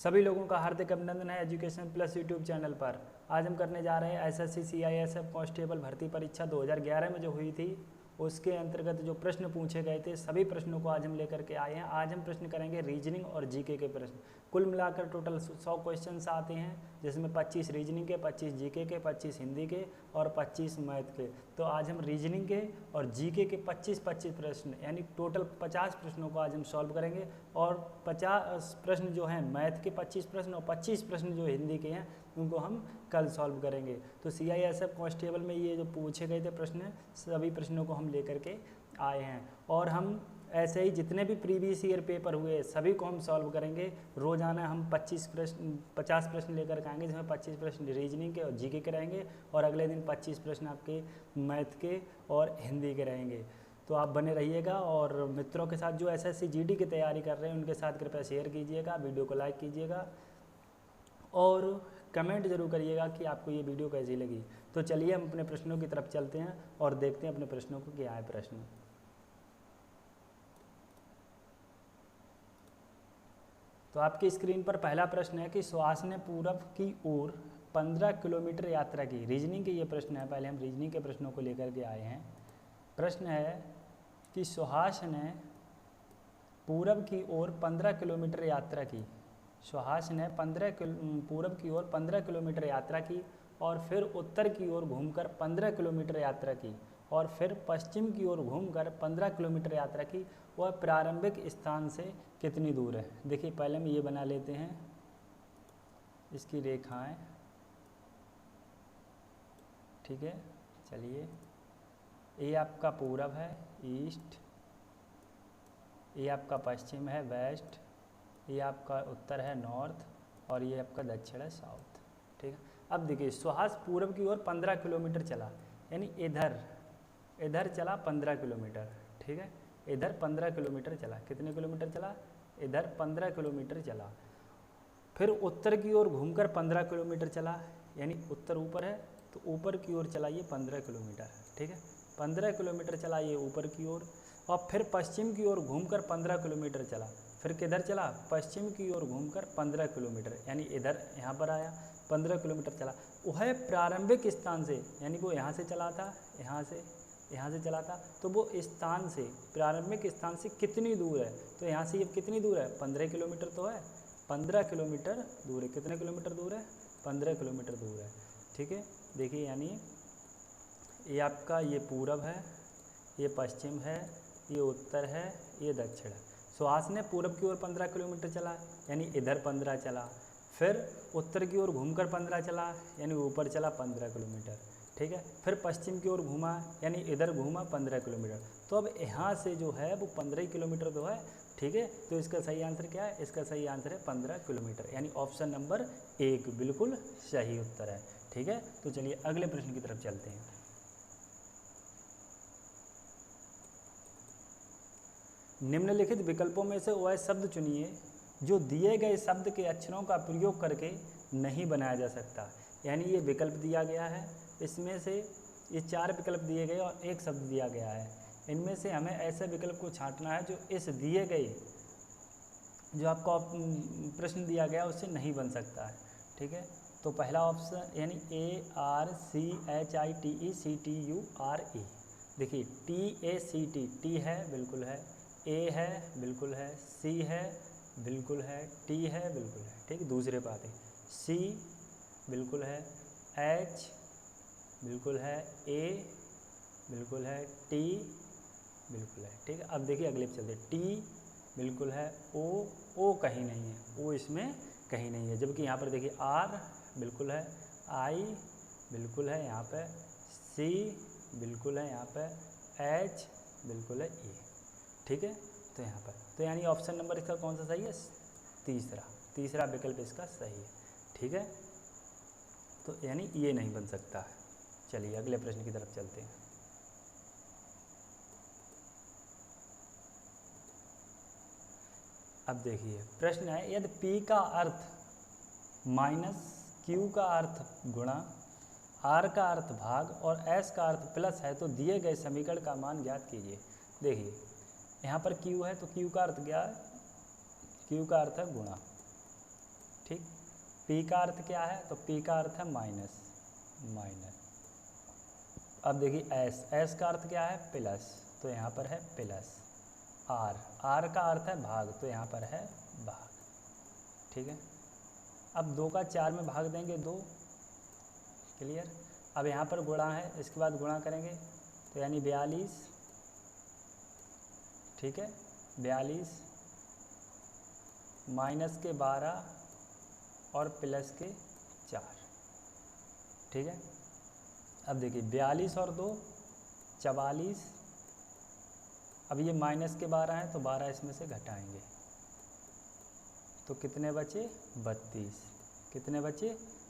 सभी लोगों का हार्दिक अभिनंदन है एजुकेशन प्लस यूट्यूब चैनल पर। आज हम करने जा रहे हैं एसएससी सीआईएसएफ कांस्टेबल भर्ती परीक्षा 2011 में जो हुई थी उसके अंतर्गत जो प्रश्न पूछे गए थे सभी प्रश्नों को आज हम लेकर के आए हैं। आज हम प्रश्न करेंगे रीजनिंग और जीके के प्रश्न। कुल मिलाकर टोटल 100 क्वेश्चंस आते हैं, जिसमें 25 रीजनिंग के, 25 जीके के, 25 हिंदी के और 25 मैथ के। तो आज हम रीजनिंग के और जीके के 25-25 प्रश्न यानी टोटल 50 प्रश्नों को आज हम सॉल्व करेंगे और 50 प्रश्न जो हैं मैथ के 25 प्रश्न और 25 प्रश्न जो हिंदी के हैं उनको हम कल सॉल्व करेंगे। तो सीआईएसएफ कांस्टेबल में ये जो पूछे गए थे प्रश्न सभी प्रश्नों को हम लेकर के आए हैं और हम ऐसे ही जितने भी प्रीवियस ईयर पेपर हुए सभी को हम सॉल्व करेंगे। रोजाना हम 50 प्रश्न लेकर के आएंगे, जिसमें 25 प्रश्न रीजनिंग के और जीके के रहेंगे और अगले दिन 25 प्रश्न आपके मैथ के और हिंदी के रहेंगे। तो आप बने रहिएगा और मित्रों के साथ जो एसएससी जीडी की तैयारी कर रहे हैं उनके साथ कृपया शेयर कीजिएगा, वीडियो को लाइक कीजिएगा और कमेंट जरूर करिएगा कि आपको ये वीडियो कैसी लगी। तो चलिए हम अपने प्रश्नों की तरफ चलते हैं और देखते हैं अपने प्रश्नों को क्या है प्रश्न। तो आपकी स्क्रीन पर पहला प्रश्न है कि सुहास ने पूरब की ओर 15 किलोमीटर यात्रा की। रीजनिंग के ये प्रश्न है, पहले हम रीजनिंग के प्रश्नों को लेकर के आए हैं। प्रश्न है कि सुहास ने पूरब की ओर 15 किलोमीटर यात्रा की। सुहास ने पूरब की ओर 15 किलोमीटर यात्रा की और फिर उत्तर की ओर घूमकर 15 किलोमीटर यात्रा की और फिर पश्चिम की ओर घूमकर 15 किलोमीटर यात्रा की। वह प्रारंभिक स्थान से कितनी दूर है? देखिए पहले हम ये बना लेते हैं इसकी रेखाएं, ठीक है। चलिए ये आपका पूरब है ईस्ट, ये आपका पश्चिम है वेस्ट, ये आपका उत्तर है नॉर्थ और ये आपका दक्षिण है साउथ, ठीक है। अब देखिए सुहास पूरब की ओर 15 किलोमीटर चला, यानी इधर चला 15 किलोमीटर, ठीक है। इधर 15 किलोमीटर चला। कितने किलोमीटर चला? इधर 15 किलोमीटर चला। फिर उत्तर की ओर घूमकर 15 किलोमीटर चला, यानी उत्तर ऊपर है तो ऊपर की ओर चला ये 15 किलोमीटर, ठीक है। 15 किलोमीटर चला ये ऊपर की ओर और फिर पश्चिम की ओर घूमकर 15 किलोमीटर चला। फिर किधर चला? पश्चिम की ओर घूमकर 15 किलोमीटर, यानी इधर यहाँ पर आया 15 किलोमीटर चला। वह प्रारंभिक स्थान से, यानी वो यहाँ से चला था, यहाँ से चला था, तो वो स्थान से प्रारंभिक स्थान से कितनी दूर है? तो यहाँ से ये कितनी दूर है? 15 किलोमीटर तो है, 15 किलोमीटर दूर है। कितने किलोमीटर दूर है? 15 किलोमीटर दूर है, ठीक है। देखिए यानी ये आपका ये पूरब है, ये पश्चिम है, ये उत्तर है, ये दक्षिण है। सुहास ने पूरब की ओर 15 किलोमीटर चला, यानी इधर 15 चला। फिर उत्तर की ओर घूमकर 15 चला, यानी ऊपर चला 15 किलोमीटर, ठीक है। फिर पश्चिम की ओर घूमा, यानी इधर घूमा 15 किलोमीटर। तो अब यहाँ से जो है वो 15 किलोमीटर तो है, ठीक है। तो इसका सही आंसर क्या है? इसका सही आंसर है 15 किलोमीटर, यानी ऑप्शन नंबर 1 बिल्कुल सही उत्तर है, ठीक है। तो चलिए अगले प्रश्न की तरफ चलते हैं। निम्नलिखित विकल्पों में से वह शब्द चुनिए जो दिए गए शब्द के अक्षरों का प्रयोग करके नहीं बनाया जा सकता। यानी ये विकल्प दिया गया है, इसमें से ये 4 विकल्प दिए गए और एक शब्द दिया गया है। इनमें से हमें ऐसे विकल्प को छांटना है जो इस दिए गए जो आपको प्रश्न दिया गया उससे नहीं बन सकता है, ठीक है। तो पहला ऑप्शन यानी ARCHITECTURE। देखिए TACT टी है बिल्कुल है, ए है बिल्कुल है, सी है बिल्कुल है, टी है बिल्कुल है, ठीक। दूसरे बात है सी बिल्कुल है, एच बिल्कुल है, ए बिल्कुल है, टी बिल्कुल है, ठीक है। अब देखिए अगले पे चलते हैं। टी बिल्कुल है, ओ कहीं नहीं है, ओ इसमें कहीं नहीं है। जबकि यहाँ पर देखिए आर बिल्कुल है, आई बिल्कुल है यहाँ पे, सी बिल्कुल है यहाँ पे, एच बिल्कुल है, ई, ठीक है। तो यहाँ पर तो यानी ऑप्शन नंबर इसका कौन सा सही है? तीसरा विकल्प इसका सही है, ठीक है। तो यानी ये नहीं बन सकता है। चलिए अगले प्रश्न की तरफ चलते हैं। अब देखिए प्रश्न है यदि P का अर्थ माइनस Q का अर्थ गुणा R का अर्थ भाग और S का अर्थ प्लस है तो दिए गए समीकरण का मान ज्ञात कीजिए। देखिए यहाँ पर Q है तो Q का अर्थ क्या है? Q का अर्थ है गुणा, ठीक। पी का अर्थ क्या है, तो पी का अर्थ है माइनस, माइनस। अब देखिए एस का अर्थ क्या है, प्लस, तो यहाँ पर है प्लस। आर का अर्थ है भाग, तो यहाँ पर है भाग, ठीक है। अब 2 का 4 में भाग देंगे 2, क्लियर। अब यहाँ पर गुणा है, इसके बाद गुणा करेंगे तो यानी 42, ठीक है। 42 माइनस के 12 और प्लस के 4, ठीक है। अब देखिए 42 और 2 44। अब ये माइनस के 12 हैं तो 12 इसमें से घटाएंगे तो कितने बचे, 32। कितने बचे,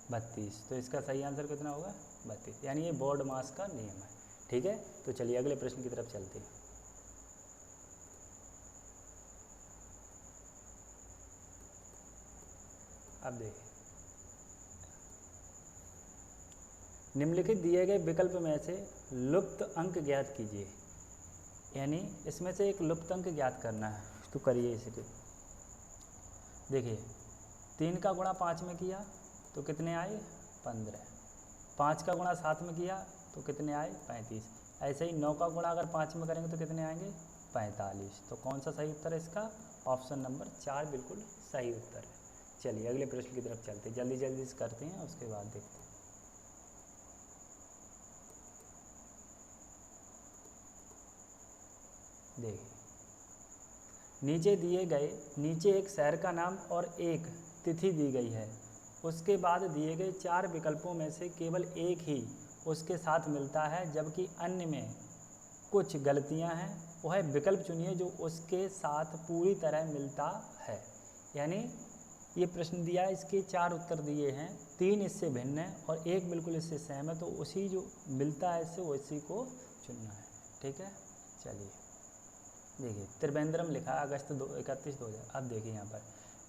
32। तो इसका सही आंसर कितना होगा, 32। यानी ये बोर्ड मास का नियम है, ठीक है। तो चलिए अगले प्रश्न की तरफ चलते हैं। अब देखिए निम्नलिखित दिए गए विकल्प में से लुप्त अंक ज्ञात कीजिए। यानी इसमें से एक लुप्त अंक ज्ञात करना है, तो करिए इसे। देखिए 3 का गुणा 5 में किया तो कितने आए, 15। 5 का गुणा 7 में किया तो कितने आए, 35। ऐसे ही 9 का गुणा अगर 5 में करेंगे तो कितने आएंगे, 45। तो कौन सा सही उत्तर है इसका, ऑप्शन नंबर 4 बिल्कुल सही उत्तर है। चलिए अगले प्रश्न की तरफ चलते हैं, जल्दी जल्दी से करते हैं, उसके बाद देखते हैं। देखिए नीचे एक शहर का नाम और एक तिथि दी गई है। उसके बाद दिए गए 4 विकल्पों में से केवल एक ही उसके साथ मिलता है, जबकि अन्य में कुछ गलतियां हैं। वह विकल्प चुनिए जो उसके साथ पूरी तरह मिलता है। यानी ये प्रश्न दिया है, इसके 4 उत्तर दिए हैं, 3 इससे भिन्न है और एक बिल्कुल इससे सेम है, तो उसी जो मिलता है इससे उसी को चुनना है, ठीक है। चलिए देखिए त्रिवेंद्रम लिखा है अगस्त 31 2000। अब देखिए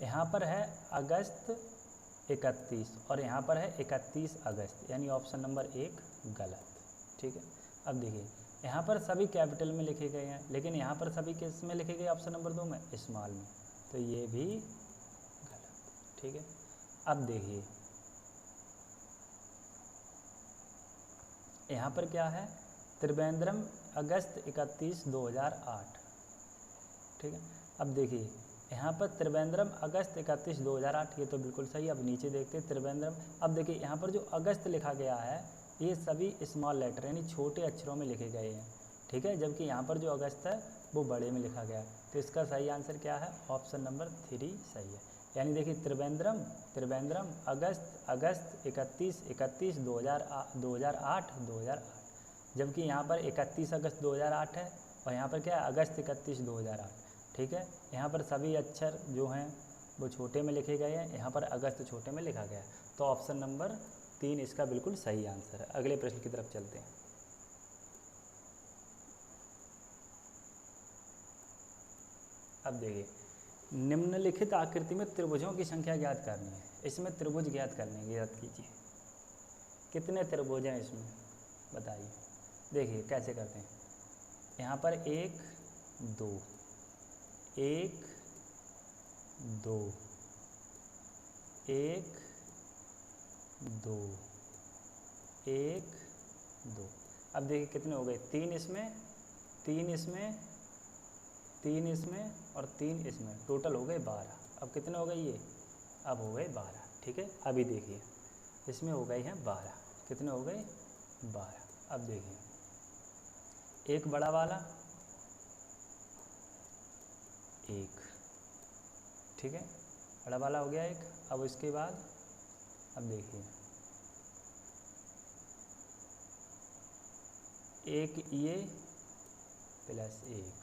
यहाँ पर है अगस्त 31 और यहाँ पर है 31 अगस्त, यानी ऑप्शन नंबर 1 गलत, ठीक है। अब देखिए यहाँ पर सभी कैपिटल में लिखे गए हैं, लेकिन यहाँ पर सभी किस में लिखे गए, ऑप्शन नंबर 2 में स्मॉल में, तो ये भी गलत, ठीक है। अब देखिए यहाँ पर क्या है, त्रिवेंद्रम अगस्त 31 2008, ठीक है। अब देखिए यहाँ पर त्रिवेंद्रम अगस्त 31 2008, ये तो बिल्कुल सही। अब नीचे देखते हैं त्रिवेंद्रम। अब देखिए यहाँ पर जो अगस्त लिखा गया है ये सभी स्मॉल लेटर यानी छोटे अक्षरों में लिखे गए हैं, ठीक है, जबकि यहाँ पर जो अगस्त है वो बड़े में लिखा गया है। तो इसका सही आंसर क्या है, ऑप्शन नंबर 3 सही है। यानी देखिए त्रिवेंद्रम अगस्त 31 2008, जबकि यहाँ पर 31 अगस्त 2008 है और यहाँ पर क्या है, अगस्त 31 2008, ठीक है। यहाँ पर सभी अक्षर जो हैं वो छोटे में लिखे गए हैं, यहाँ पर अगस्त छोटे में लिखा गया है, तो ऑप्शन नंबर 3 इसका बिल्कुल सही आंसर है। अगले प्रश्न की तरफ चलते हैं। अब देखिए निम्नलिखित आकृति में त्रिभुजों की संख्या ज्ञात करनी है। इसमें त्रिभुज ज्ञात कीजिए। कितने त्रिभुज हैं इसमें बताइए। देखिए कैसे करते हैं, यहाँ पर 1 2 1 2 1 2 1 2। अब देखिए कितने हो गए, 3 इसमें 3 इसमें 3 इसमें और 3 इसमें, टोटल हो गए 12। अब कितने हो गए ये, अब हो गए 12, ठीक है। अभी देखिए इसमें हो गए हैं 12, कितने हो गए 12। अब देखिए एक बड़ा वाला 1, ठीक है, बड़ा वाला हो गया 1। अब इसके बाद अब देखिए 1 ये प्लस 1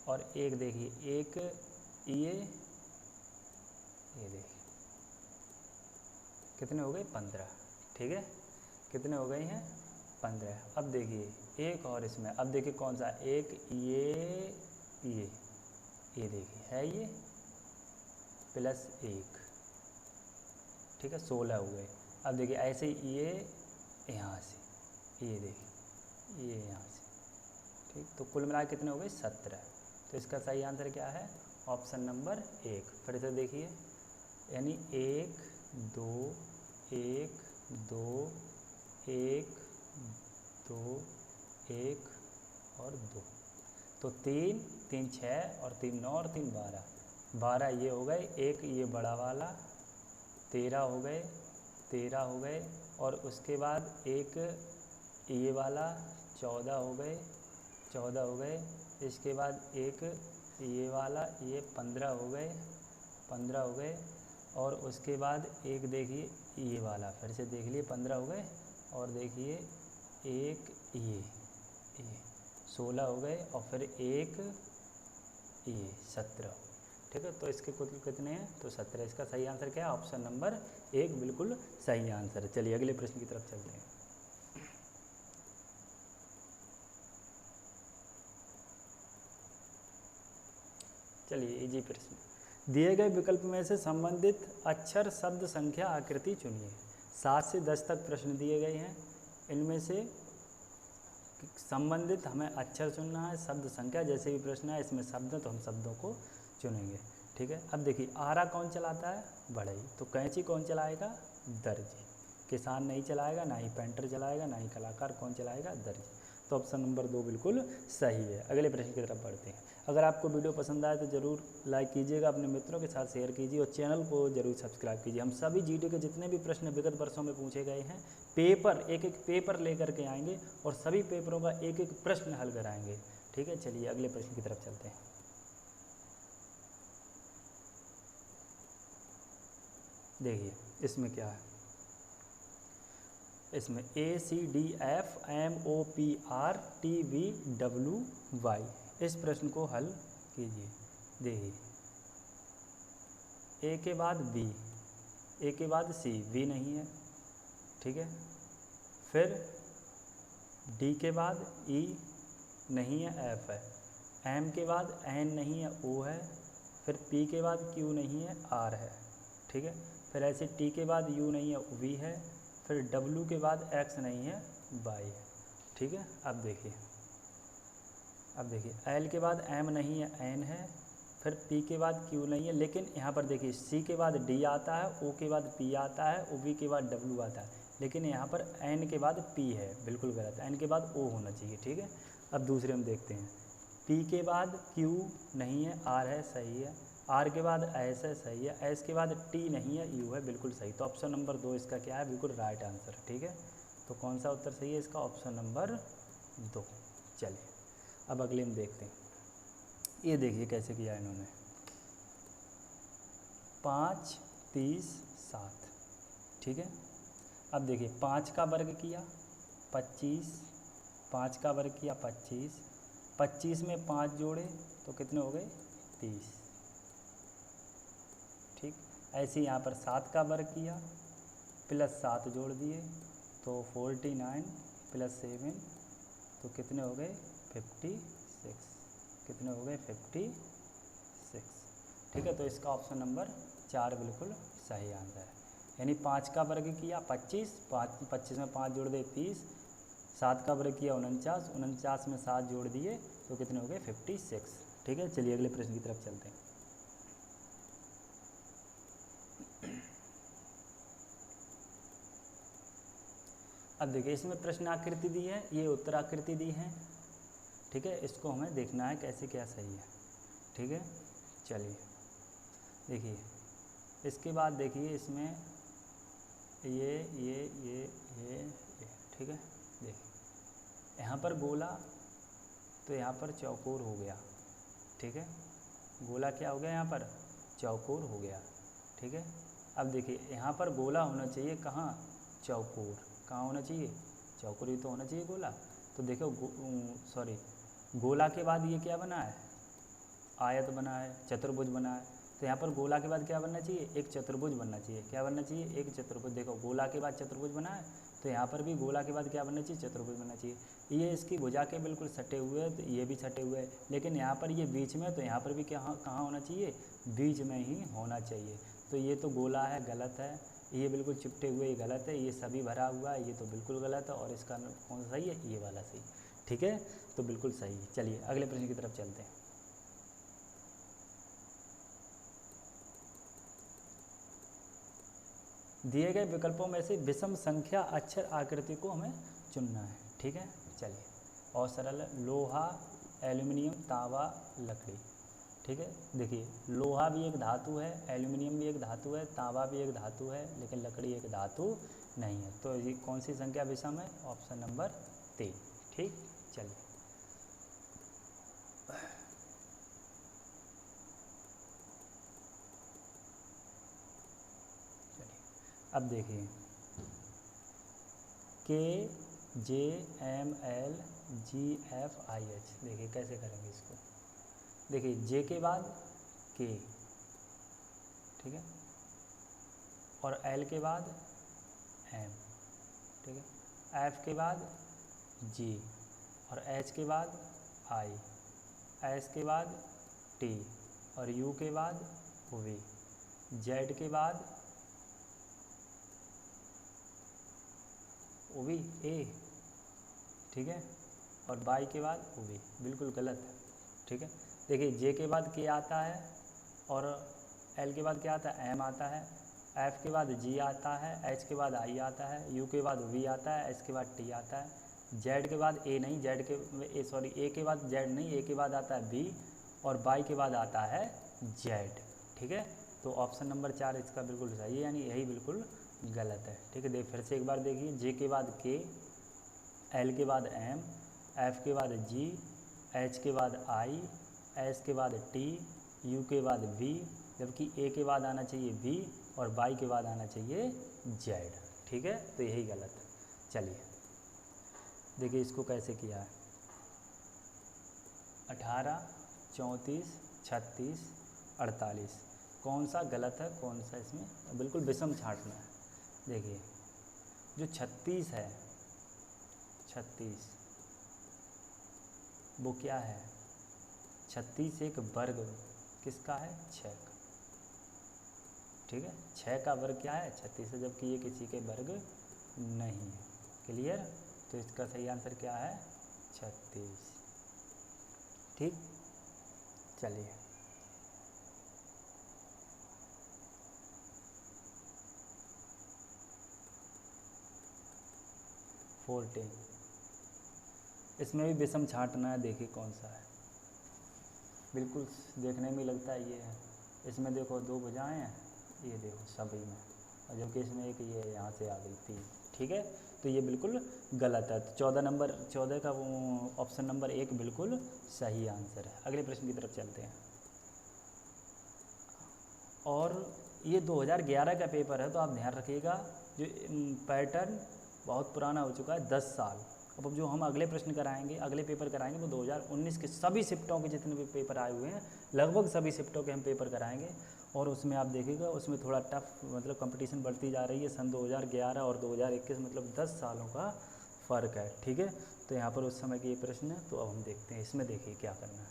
और 1 देखिए 1 ये देखिए कितने हो गए 15, ठीक है, कितने हो गए हैं 15। अब देखिए एक और इसमें, अब देखिए कौन सा, एक ये देखिए है ये प्लस 1, ठीक है, 16 हो गए। अब देखिए ऐसे ही ये यहाँ से ये देखिए ये यहाँ से, ठीक, तो कुल मिला कितने हो गए 17। तो इसका सही आंसर क्या है, ऑप्शन नंबर 1। फिर से देखिए यानी 1 2 1 2 1 2 1 और 2, तो 3 3 6 और 3 9 और 3 12, 12 ये हो गए, एक ये बड़ा वाला 13 हो गए, 13 हो गए, और उसके बाद एक ये वाला 14 हो गए, 14 हो गए, इसके बाद एक ये वाला ये 15 हो गए, 15 हो गए, और उसके बाद एक देखिए ये वाला, फिर से देख लिए 15 हो गए, और देखिए एक ये 16 हो गए, और फिर एक ये 17। ठीक है, तो इसके कुल कितने हैं, तो 17। इसका सही आंसर क्या है, ऑप्शन नंबर 1 बिल्कुल सही आंसर है। चलिए अगले प्रश्न की तरफ चलते हैं। चलिए इजी प्रश्न, दिए गए विकल्प में से संबंधित अक्षर शब्द संख्या आकृति चुनिए। 7 से 10 तक प्रश्न दिए गए हैं, इनमें से संबंधित हमें अक्षर चुनना है, शब्द संख्या जैसे भी प्रश्न है इसमें शब्द, तो हम शब्दों को चुनेंगे। ठीक है, अब देखिए आरा कौन चलाता है, बढ़ई, तो कैंची कौन चलाएगा, दर्जी, किसान नहीं चलाएगा, ना ही पेंटर चलाएगा, ना ही कलाकार, कौन चलाएगा, दर्जी। तो ऑप्शन नंबर 2 बिल्कुल सही है। अगले प्रश्न की तरफ बढ़ते हैं। अगर आपको वीडियो पसंद आए तो ज़रूर लाइक कीजिएगा, अपने मित्रों के साथ शेयर कीजिए, और चैनल को जरूर सब्सक्राइब कीजिए। हम सभी जीडी के जितने भी प्रश्न विगत वर्षों में पूछे गए हैं, पेपर एक एक पेपर लेकर के आएंगे, और सभी पेपरों का एक एक प्रश्न हल कराएंगे। ठीक है, चलिए अगले प्रश्न की तरफ चलते हैं। देखिए इसमें क्या है, इसमें ACDFMOPRTVWY, इस प्रश्न को हल कीजिए। देखिए ए के बाद बी, ए के बाद सी, बी नहीं है, ठीक है, फिर डी के बाद ई नहीं है, एफ है, एम के बाद एन नहीं है, ओ है, फिर पी के बाद क्यू नहीं है, आर है, ठीक है, फिर ऐसे टी के बाद यू नहीं है, वी है, फिर डब्ल्यू के बाद एक्स नहीं है, वाई है। ठीक है, अब देखिए एल के बाद एम नहीं है, एन है, फिर पी के बाद क्यू नहीं है, लेकिन यहाँ पर देखिए सी के बाद डी आता है, ओ के बाद पी आता है, ओ वी के बाद डब्ल्यू आता है, लेकिन यहाँ पर एन के बाद पी है, बिल्कुल गलत है, एन के बाद ओ होना चाहिए। ठीक है, अब दूसरे हम देखते हैं, पी के बाद क्यू नहीं है, आर है, सही है, आर के बाद एस है, सही है, एस के बाद टी नहीं है, यू है, बिल्कुल सही। तो ऑप्शन नंबर 2 इसका क्या है, बिल्कुल राइट आंसर। ठीक है, तो कौन सा उत्तर सही है इसका, ऑप्शन नंबर 2। चलिए अब अगले हम देखते हैं, ये देखिए कैसे किया इन्होंने, 5 30 7। ठीक है, अब देखिए 5 का वर्ग किया 25, 5 का वर्ग किया 25, 25 में 5 जोड़े तो कितने हो गए, 30। ठीक, ऐसे यहाँ पर 7 का वर्ग किया प्लस 7 जोड़ दिए तो 49 प्लस 7 तो कितने हो गए, 56। कितने हो गए, 56। ठीक है, तो इसका ऑप्शन नंबर 4 बिल्कुल सही आंसर है। यानी 5 का वर्ग किया 25, 25 में 5 जोड़ दे 30, 7 का वर्ग किया 49, 49 में 7 जोड़ दिए तो कितने हो गए, 56। ठीक है, चलिए अगले प्रश्न की तरफ चलते हैं। अब देखिए इसमें प्रश्न आकृति दी है, ये उत्तर आकृति दी है। ठीक है, इसको हमें देखना है कैसे क्या सही है। ठीक है, चलिए देखिए इसके बाद देखिए इसमें ये ठीक है, देखिए यहाँ पर गोला तो यहाँ पर चौकोर हो गया। ठीक है, गोला क्या हो गया, यहाँ पर चौकोर हो गया। ठीक है, अब देखिए यहाँ पर गोला होना चाहिए कहाँ, चौकोर, कहाँ होना चाहिए, चौकोर ही तो होना चाहिए गोला। तो देखो सॉरी, गोला के बाद ये क्या बना है, आयत बना है, चतुर्भुज बना है, तो यहाँ पर गोला के बाद क्या बनना चाहिए, एक चतुर्भुज बनना चाहिए। क्या बनना चाहिए, एक चतुर्भुज। देखो गोला के बाद चतुर्भुज बना है, तो यहाँ पर भी गोला के बाद क्या बनना चाहिए, चतुर्भुज बनना चाहिए। ये इसकी भुजा के बिल्कुल सटे हुए हैं, तो ये भी सटे हुए हैं, लेकिन यहाँ पर ये बीच में, तो यहाँ पर भी क्या कहाँ होना चाहिए, बीच में ही होना चाहिए। तो ये तो गोला है, गलत है, ये बिल्कुल चिपटे हुए, ये गलत है, ये सभी भरा हुआ है, ये तो बिल्कुल गलत है, और इसका कौन सा सही है, ये वाला सही। ठीक है, तो बिल्कुल सही है। चलिए अगले प्रश्न की तरफ चलते हैं। दिए गए विकल्पों में से विषम संख्या अक्षर आकृति को हमें चुनना है। ठीक है, चलिए और सरल है। लोहा, एल्यूमिनियम, तांबा, लकड़ी। ठीक है, देखिए लोहा भी एक धातु है, एल्यूमिनियम भी एक धातु है, तांबा भी एक धातु है, लेकिन लकड़ी एक धातु नहीं है। तो ये कौन सी संख्या विषम है? Option number 3। ठीक, चलिए अब देखिए KJMLGFIH, देखिए कैसे करेंगे इसको। देखिए जे के बाद के, ठीक है, और एल के बाद एम, ठीक है, एफ के बाद जी, और एच के बाद आई, एस के बाद टी, और यू के बाद वी, जेड के बाद ओवी ए, ठीक है, और बाई के बाद ओवी। बिल्कुल गलत है। ठीक है, देखिए जे के बाद के आता है, और एल के बाद क्या आता है? एम आता है, एफ के बाद जी आता है, एच के बाद आई आता है, यू के बाद वी आता है, एस के बाद टी आता है, जेड के बाद ए नहीं, जेड के ए के बाद जेड नहीं, ए के बाद आता है बी, और बाई के बाद आता है जेड। ठीक है, तो ऑप्शन नंबर 4 इसका बिल्कुल सही है, यानी यही बिल्कुल गलत है। ठीक है, देख फिर से एक बार देखिए, जे के बाद के, एल के बाद एम, एफ के बाद जी, एच के बाद आई, एस के बाद टी, यू के बाद वी, जबकि ए के बाद आना चाहिए बी, और बाई के बाद आना चाहिए जेड। ठीक है, तो यही गलत है। चलिए देखिए इसको कैसे किया है। 18, 34, 36, 48, कौन सा गलत है, कौन सा इसमें बिल्कुल विषम छांटना है। देखिए जो 36 है, 36 वो क्या है? 36 एक वर्ग किसका है? 6 का। ठीक है, 6 का वर्ग क्या है? 36 है, जबकि ये किसी के वर्ग नहीं है। क्लियर? तो इसका सही आंसर क्या है? 36। ठीक, चलिए इसमें भी विषम छांटना है। देखिए कौन सा है, बिल्कुल देखने में लगता है ये है। इसमें देखो 2 भुजाएं हैं, ये देखो सभी में, और जबकि इसमें एक ये यहाँ से आ गई 3। ठीक है, तो ये बिल्कुल गलत है। तो 14 का ऑप्शन नंबर 1 बिल्कुल सही आंसर है। अगले प्रश्न की तरफ चलते हैं। और ये 2011 का पेपर है, तो आप ध्यान रखिएगा, जो पैटर्न बहुत पुराना हो चुका है, 10 साल। अब जो हम अगले प्रश्न कराएंगे, अगले पेपर कराएंगे, वो 2019 के सभी शिफ्टों के जितने भी पेपर आए हुए हैं, लगभग सभी शिफ्टों के हम पेपर कराएंगे। और उसमें आप देखिएगा, उसमें थोड़ा टफ मतलब कंपटीशन बढ़ती जा रही है। सन 2011 और 2021 मतलब 10 सालों का फ़र्क है। ठीक है, तो यहाँ पर उस समय के ये प्रश्न है। तो अब हम देखते हैं, इसमें देखिए क्या करना है।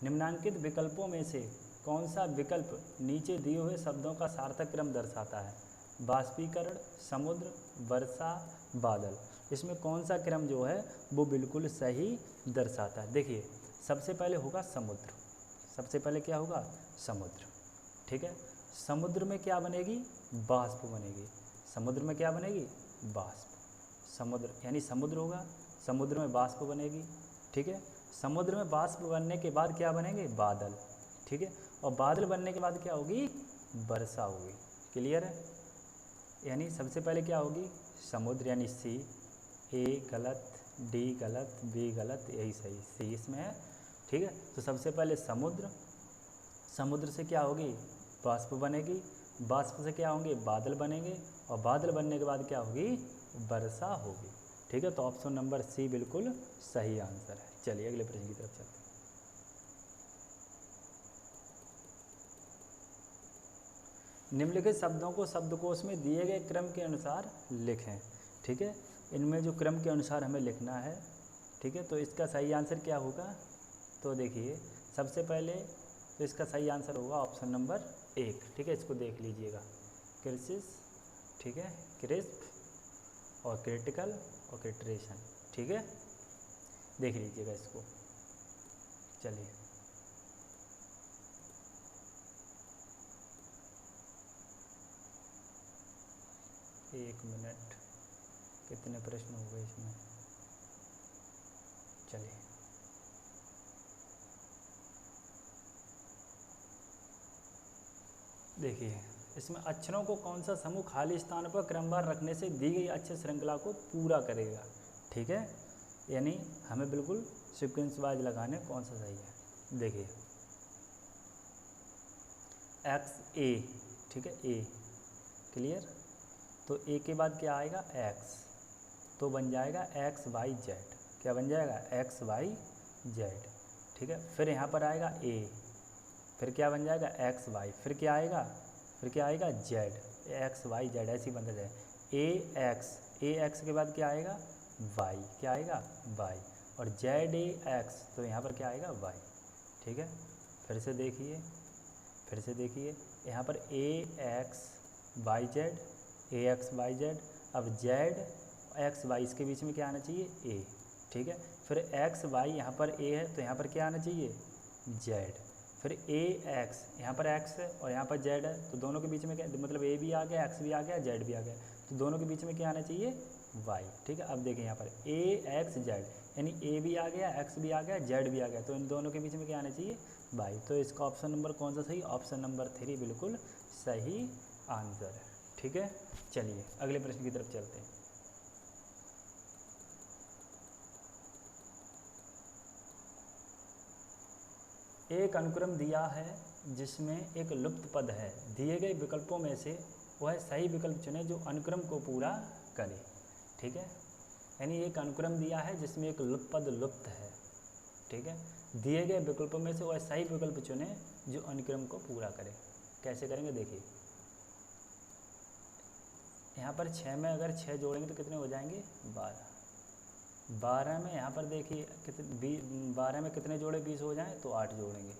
निम्नांकित विकल्पों में से कौन सा विकल्प नीचे दिए हुए शब्दों का सार्थक क्रम दर्शाता है? बाष्पीकरण, समुद्र, वर्षा, बादल। इसमें कौन सा क्रम जो है वो बिल्कुल सही दर्शाता है? देखिए सबसे पहले होगा समुद्र। सबसे पहले क्या होगा? समुद्र। ठीक है, समुद्र में क्या बनेगी? बाष्प बनेगी। समुद्र में क्या बनेगी? बाष्प। समुद्र यानी समुद्र होगा, समुद्र में बाष्प बनेगी। ठीक है, समुद्र में बाष्प बनने के बाद क्या बनेंगे? बादल। ठीक है, और बादल बनने के बाद क्या होगी? वर्षा होगी। क्लियर है? यानी सबसे पहले क्या होगी? समुद्र यानी सी। ए गलत, डी गलत, बी गलत, यही सही, सी इसमें है। ठीक है, तो सबसे पहले समुद्र, समुद्र से क्या होगी? बाष्प बनेगी। बाष्प से क्या होंगे? बादल बनेंगे, और बादल बनने के बाद क्या होगी? वर्षा होगी। ठीक है, तो ऑप्शन नंबर सी बिल्कुल सही आंसर है। चलिए अगले प्रश्न की तरफ चलते हैं। निम्नलिखित शब्दों को शब्दकोश में दिए गए क्रम के अनुसार लिखें। ठीक है, इनमें जो क्रम के अनुसार हमें लिखना है। ठीक है, तो इसका सही आंसर क्या होगा? तो देखिए सबसे पहले तो इसका सही आंसर होगा ऑप्शन नंबर 1। ठीक है, इसको देख लीजिएगा। क्रिसिस, ठीक है, क्रिस्प और क्रिटिकल और क्रिट्रेशन। ठीक है, देख लीजिएगा इसको। चलिए 1 मिनट, कितने प्रश्न हो गए इसमें? चलिए देखिए, इसमें अक्षरों को कौन सा समूह खाली स्थान पर क्रमवार रखने से दी गई अक्षर श्रृंखला को पूरा करेगा। ठीक है, यानी हमें बिल्कुल सीक्वेंस वाइज लगाने कौन सा सही है। देखिए एक्स ए, ठीक है, ए क्लियर, तो ए के बाद क्या आएगा एक्स, तो बन जाएगा एक्स वाई जेड। क्या बन जाएगा? X Y Z. ठीक है, फिर यहाँ पर आएगा ए, फिर क्या बन जाएगा? एक्स वाई, फिर क्या आएगा? फिर क्या आएगा? जेड, एक्स वाई जेड, ऐसे ही बनता जाए। ए एक्स के बाद क्या आएगा? वाई, क्या आएगा? वाई, और जेड ए एक्स, तो यहाँ पर क्या आएगा? वाई। ठीक है, फिर से देखिए यहाँ पर ए एक्स वाई जेड, ए एक्स वाई जेड, अब जेड एक्स वाई, इसके बीच में क्या आना चाहिए? ए। ठीक है, फिर एक्स वाई यहाँ पर ए है, तो यहाँ पर क्या आना चाहिए? जेड। फिर ए एक्स, यहाँ पर एक्स है और यहाँ पर जेड है, तो दोनों के बीच में क्या, मतलब ए भी आ गया, एक्स भी आ गया, जेड भी आ गया, तो दोनों के बीच में क्या आना चाहिए? वाई। ठीक है, अब देखिए यहाँ पर ए एक्स जेड, यानी ए भी आ गया, एक्स भी आ गया, जेड भी आ गया, तो इन दोनों के बीच में क्या आना चाहिए? वाई। तो इसका ऑप्शन नंबर कौन सा सही? ऑप्शन नंबर 3 बिल्कुल सही आंसर है। ठीक है, चलिए अगले प्रश्न की तरफ चलते हैं। एक अनुक्रम दिया है जिसमें एक लुप्त पद है, दिए गए विकल्पों में से वह सही विकल्प चुने जो अनुक्रम को पूरा करे। ठीक है, यानी एक अनुक्रम दिया है जिसमें एक लुप्त पद लुप्त है। ठीक है, दिए गए विकल्पों में से वह सही विकल्प चुने जो अनुक्रम को पूरा करे। कैसे करेंगे? देखिए यहाँ पर 6 में अगर 6 जोड़ेंगे तो कितने हो जाएंगे? 12। 12 में यहाँ पर देखिए कितने, 12 में कितने जोड़े 20 हो जाएं तो 8 जोड़ेंगे,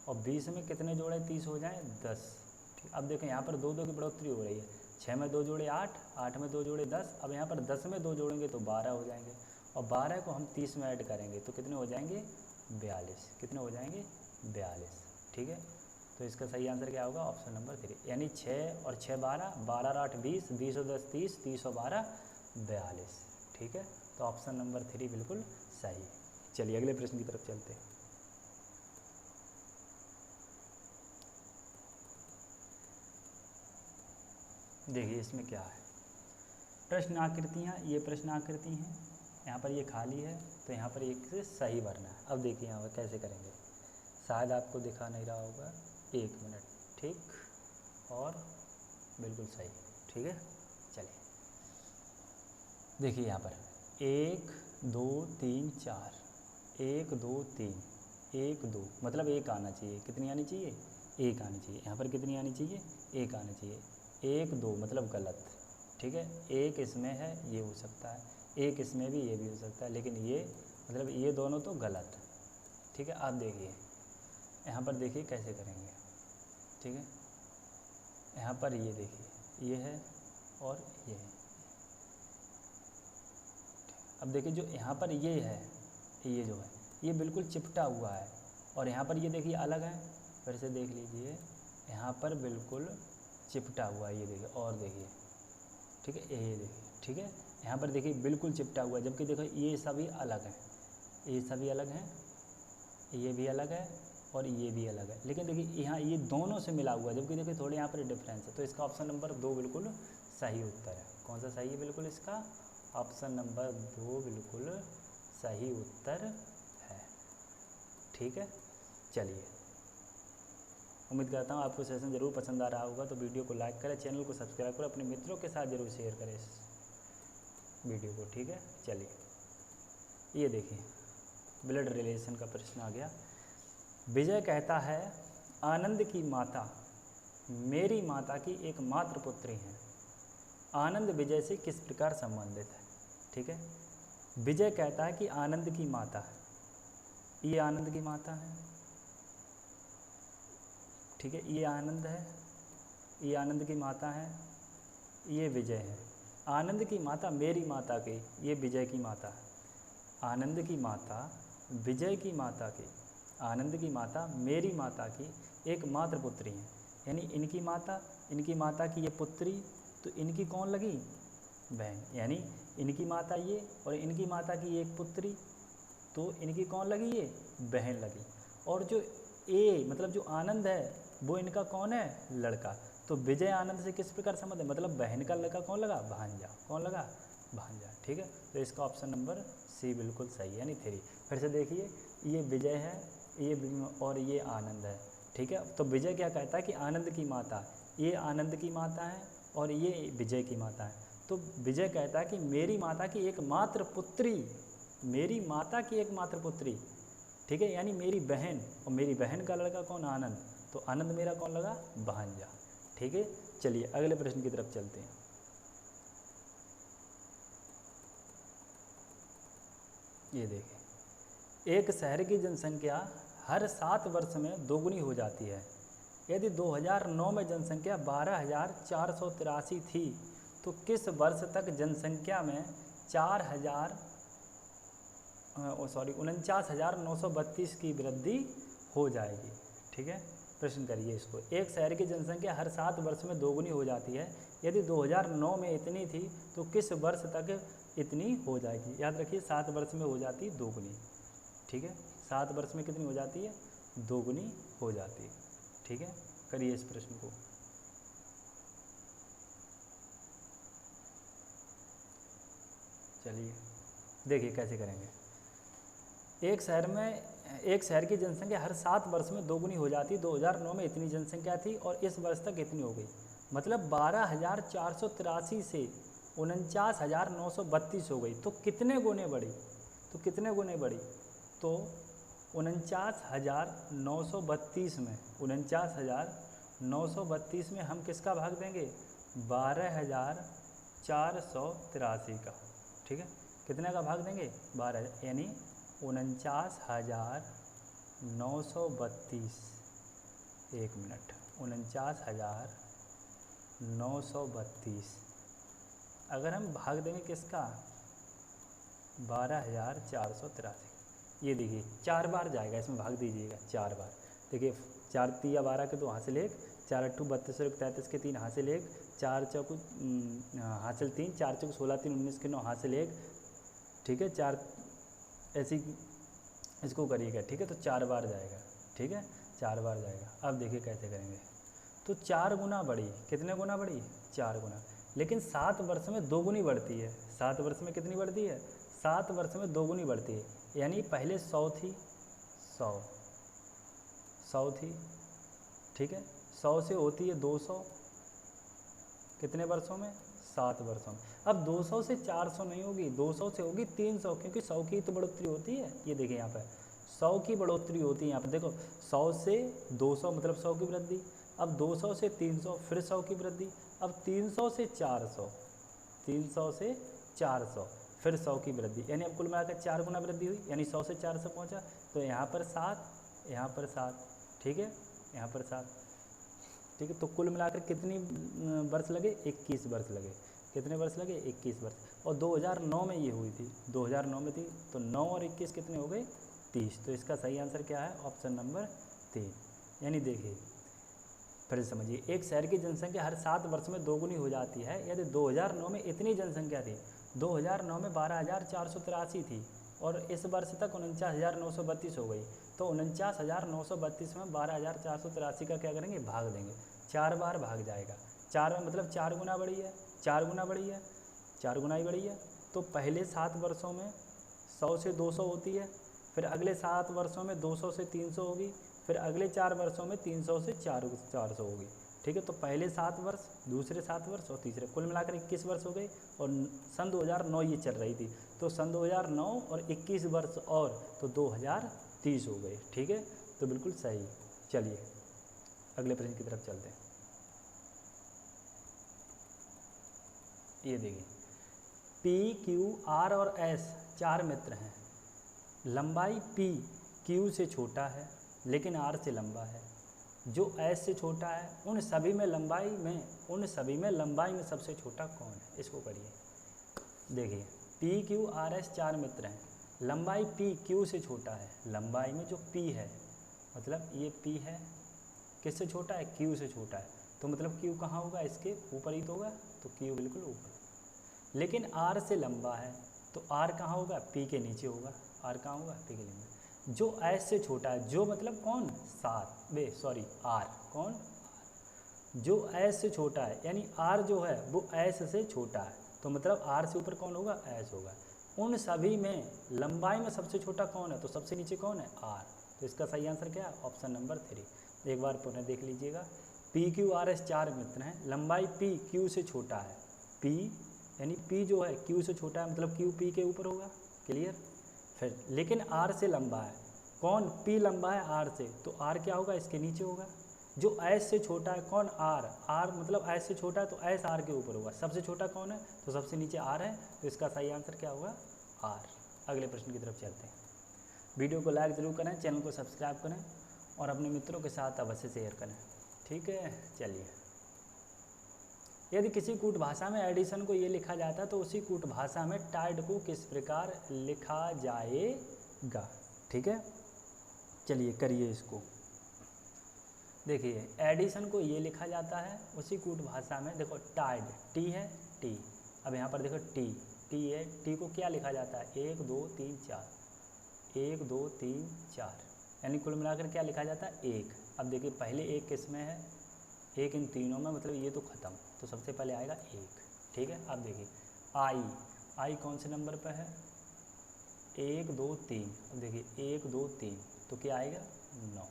और 20 में कितने जोड़े 30 हो जाएं? 10। ठीक, अब देखें यहाँ पर 2 की बढ़ोतरी हो रही है। 6 में 2 जोड़े 8, 8 में 2 जोड़े 10, अब यहाँ पर 10 में 2 जोड़ेंगे तो 12 हो जाएंगे, और 12 को हम 30 में ऐड करेंगे तो कितने हो जाएंगे? 42। कितने हो जाएंगे? 42। ठीक है, तो इसका सही आंसर क्या होगा? ऑप्शन नंबर 3, यानी 6 और 6 12, 12 और 8 20, 20 और 10 30, 30 और 12 42। ठीक है, तो ऑप्शन नंबर 3 बिल्कुल सही। चलिए अगले प्रश्न की तरफ चलते हैं। देखिए इसमें क्या है, प्रश्न आकृतियाँ, ये प्रश्न आकृति हैं, यहाँ पर ये खाली है, तो यहाँ पर एक से सही भरना है। अब देखिए यहाँ पर कैसे करेंगे, शायद आपको दिखा नहीं रहा होगा, 1 मिनट, ठीक, और बिल्कुल सही। ठीक है, चलिए देखिए यहाँ पर 1 2 3 4, 1 2 3, 1 2 मतलब 1 आना चाहिए, कितनी आनी चाहिए? 1 आनी चाहिए। यहाँ पर कितनी आनी चाहिए? 1 आनी चाहिए। 1 2 मतलब गलत। ठीक है, 1 इसमें है, ये हो सकता है, 1 इसमें भी, ये भी हो सकता है, लेकिन ये मतलब ये दोनों तो गलत। ठीक है, आप देखिए यहाँ पर, देखिए कैसे करेंगे। ठीक है, यहाँ पर ये देखिए, ये है और ये है। अब देखिए जो यहाँ पर ये है, ये जो है ये बिल्कुल चिपटा हुआ है, और यहाँ पर ये देखिए अलग है। फिर से देख लीजिए, यहाँ पर बिल्कुल चिपटा हुआ है, ये देखिए, और देखिए, ठीक है, ये देखिए, ठीक है, यहाँ पर देखिए बिल्कुल चिपटा हुआ है, जबकि देखो ये सभी अलग हैं, ये सभी अलग हैं, ये भी अलग है और ये भी अलग है, लेकिन देखिए यहाँ ये दोनों से मिला हुआ है, जबकि देखिए थोड़े यहाँ पर डिफरेंस है। तो इसका ऑप्शन नंबर 2 बिल्कुल सही उत्तर है। कौन सा सही है? बिल्कुल इसका ऑप्शन नंबर 2 बिल्कुल सही उत्तर है। ठीक है, चलिए उम्मीद करता हूँ आपको सेशन ज़रूर पसंद आ रहा होगा, तो वीडियो को लाइक करें, चैनल को सब्सक्राइब करें, अपने मित्रों के साथ ज़रूर शेयर करें इस वीडियो को। ठीक है, चलिए ये देखिए ब्लड रिलेशन का प्रश्न आ गया। विजय कहता है, आनंद की माता मेरी माता की एकमात्र पुत्री हैं। आनंद विजय से किस प्रकार संबंधित है? ठीक है, विजय कहता है कि आनंद की माता है, ये आनंद की माता है, ठीक है, ये आनंद है, ये आनंद की माता है, ये विजय है। आनंद की माता मेरी माता की, ये विजय की माता है। आनंद की माता विजय की माता की, आनंद की माता मेरी माता की एकमात्र पुत्री हैं, यानी इनकी माता की ये पुत्री तो इनकी कौन लगी, बहन, यानी इनकी माता ये और इनकी माता की एक पुत्री, तो इनकी कौन लगी, ये बहन लगी। और जो ए मतलब जो आनंद है वो इनका कौन है, लड़का। तो विजय आनंद से किस प्रकार संबंध है, मतलब बहन का लड़का कौन लगा, भांजा, कौन लगा, भांजा। ठीक है, तो इसका ऑप्शन नंबर सी बिल्कुल सही है, यानी 3। फिर से देखिए, ये विजय है, ये और ये आनंद है। ठीक है, तो विजय क्या कहता है कि आनंद की माता, ये आनंद की माता है और ये विजय की माता है। तो विजय कहता है कि मेरी माता की एकमात्र पुत्री, मेरी माता की एकमात्र पुत्री, ठीक है, यानी मेरी बहन, और मेरी बहन का लड़का कौन, आनंद, तो आनंद मेरा कौन लगा, भांजा। ठीक है, चलिए अगले प्रश्न की तरफ चलते हैं। ये देखें, एक शहर की जनसंख्या हर 7 वर्ष में दोगुनी हो जाती है। यदि 2009 में जनसंख्या 12,483 थी तो किस वर्ष तक जनसंख्या में 49,932 की वृद्धि हो जाएगी। ठीक है, प्रश्न करिए इसको। एक शहर की जनसंख्या हर 7 वर्ष में दोगुनी हो जाती है। यदि 2009 में इतनी थी तो किस वर्ष तक इतनी हो जाएगी। याद रखिए 7 वर्ष में हो जाती है दोगुनी। ठीक है, 7 वर्ष में कितनी हो जाती है, दोगुनी हो जाती है। ठीक है, करिए इस प्रश्न को। चलिए देखिए कैसे करेंगे। एक शहर की जनसंख्या हर 7 वर्ष में दोगुनी हो जाती है। 2009 में इतनी जनसंख्या थी और इस वर्ष तक इतनी हो गई, मतलब 12,483 से 49,932 हो गई। तो कितने गुने बढ़ी, तो कितने गुने बढ़ी, तो 49,932 में 49,932 में हम किसका भाग देंगे, 12,483 का। ठीक है, कितने का भाग देंगे, 12, यानी 49,932, 1 मिनट, 49,932 अगर हम भाग देंगे किसका, 12,483। ये देखिए 4 बार जाएगा, इसमें भाग दीजिएगा 4 बार। देखिए 4 तिया 12 के 2 हासिल 1, 4 अट्ठू 32 और 33 के 3 हासिल 1, 4 चौकू हासिल 3, 4 चौकू 16 3 19 के 9 हासिल 1। ठीक है, 4 ऐसी इसको करिएगा। ठीक है, तो 4 बार जाएगा। ठीक है, 4 बार जाएगा। अब देखिए कैसे करेंगे, तो 4 गुना बढ़ी, कितने गुना बढ़ी, 4 गुना, लेकिन 7 वर्ष में दोगुनी बढ़ती है। 7 वर्ष में कितनी बढ़ती है, 7 वर्ष में दोगुनी बढ़ती है। यानी पहले 100 थी, 100 थी। ठीक है, 100 से होती है 200, कितने वर्षों में, 7 वर्षों में। अब 200 से 400 नहीं होगी, 200 से होगी 300, क्योंकि 100 की तो बढ़ोतरी होती है। ये देखिए यहाँ पर 100 की बढ़ोतरी होती है। यहाँ पर देखो 100 से 200 मतलब 100 की वृद्धि, अब 200 से 300 फिर 100 की वृद्धि, अब 300 से 400, 300 से 400 फिर 100 की वृद्धि, यानी अब कुल मिलाकर 4 गुना वृद्धि हुई, यानी 100 से 400 पहुँचा। तो यहाँ पर 7, यहाँ पर 7, ठीक है, यहाँ पर 7। ठीक है, तो कुल मिलाकर कितनी वर्ष लगे, 21 वर्ष लगे। कितने वर्ष लगे, 21 वर्ष। और 2009 में ये हुई थी, 2009 में थी, तो 9 और 21 कितने हो गए, 30। तो इसका सही आंसर क्या है, ऑप्शन नंबर 3। यानी देखिए फिर समझिए, एक शहर की जनसंख्या हर 7 वर्ष में दोगुनी हो जाती है। यदि 2009 में इतनी जनसंख्या थी, 2009 में 12,483 थी और इस वर्ष तक 49,932 हो गई, तो 49,932 में 12,483 का क्या करेंगे, भाग देंगे। 4 बार भाग जाएगा। 4 में मतलब 4 गुना बढ़ी है, 4 गुना बढ़ी है, 4 गुना ही बढ़ी है। तो पहले 7 वर्षों में 100 से 200 होती है, फिर अगले 7 वर्षों में 200 से 300 होगी, फिर अगले 4 वर्षों में 300 से 400 होगी। ठीक है, तो पहले 7 वर्ष, दूसरे 7 वर्ष और तीसरे, कुल मिलाकर 21 वर्ष हो गए। और सन 2009 ये चल रही थी, तो सन 2009 और 21 वर्ष और तो 2030 हो गए। ठीक है, तो बिल्कुल सही। चलिए अगले प्रश्न की तरफ चलते हैं। ये देखिए, पी, क्यू, आर और एस 4 मित्र हैं। लंबाई पी क्यू से छोटा है लेकिन आर से लंबा है। जो एस से छोटा है उन सभी में लंबाई में सबसे छोटा कौन है। इसको करिए। देखिए पी, क्यू, आर, एस 4 मित्र हैं। लंबाई पी क्यू से छोटा है। लंबाई में जो पी है, मतलब ये पी है, किससे छोटा है, क्यू से छोटा है। तो मतलब क्यू कहाँ होगा, इसके ऊपर ही तो होगा, तो क्यू बिल्कुल ऊपर। लेकिन आर से लंबा है तो आर कहाँ होगा, पी के नीचे होगा। आर कहाँ होगा, पी के नीचे। जो एस से छोटा है, जो मतलब कौन, आर, कौन, जो एस से छोटा है, यानी आर जो है वो एस से छोटा है, तो मतलब आर से ऊपर कौन होगा, एस होगा। उन सभी में लंबाई में सबसे छोटा कौन है, तो सबसे नीचे कौन है, आर। तो इसका सही आंसर क्या है, ऑप्शन नंबर 3। एक बार पुनः देख लीजिएगा। पी क्यू आर एस 4 मित्र हैं, लंबाई पी क्यू से छोटा है, पी यानी पी जो है क्यू से छोटा है, मतलब क्यू पी के ऊपर होगा, क्लियर। फिर लेकिन आर से लंबा है, कौन, पी लंबा है आर से, तो आर क्या होगा, इसके नीचे होगा। जो एस से छोटा है, कौन, आर, आर मतलब एस से छोटा है तो एस आर के ऊपर होगा। सबसे छोटा कौन है, तो सबसे नीचे आर है, तो इसका सही आंसर क्या होगा, आर। अगले प्रश्न की तरफ चलते हैं। वीडियो को लाइक ज़रूर करें, चैनल को सब्सक्राइब करें और अपने मित्रों के साथ अवश्य शेयर करें, ठीक है। चलिए, यदि किसी कूट भाषा में एडिशन को ये लिखा जाता है तो उसी कूट भाषा में टाइड को किस प्रकार लिखा जाएगा, ठीक है। चलिए करिए इसको। देखिए, एडिशन को ये लिखा जाता है उसी कूट भाषा में, देखो टाइड, टी है, टी, अब यहाँ पर देखो टी है, टी को क्या लिखा जाता है, 1 2 3 4, 1 2 3 4, यानी कुल मिलाकर क्या लिखा जाता है, 1। अब देखिए पहले 1 किस में है, 1 इन तीनों में, मतलब ये तो ख़त्म, तो सबसे पहले आएगा 1, ठीक है। अब देखिए आई कौन से नंबर पर है, 1 2 3, अब देखिए 1 2 3, तो क्या आएगा, 9,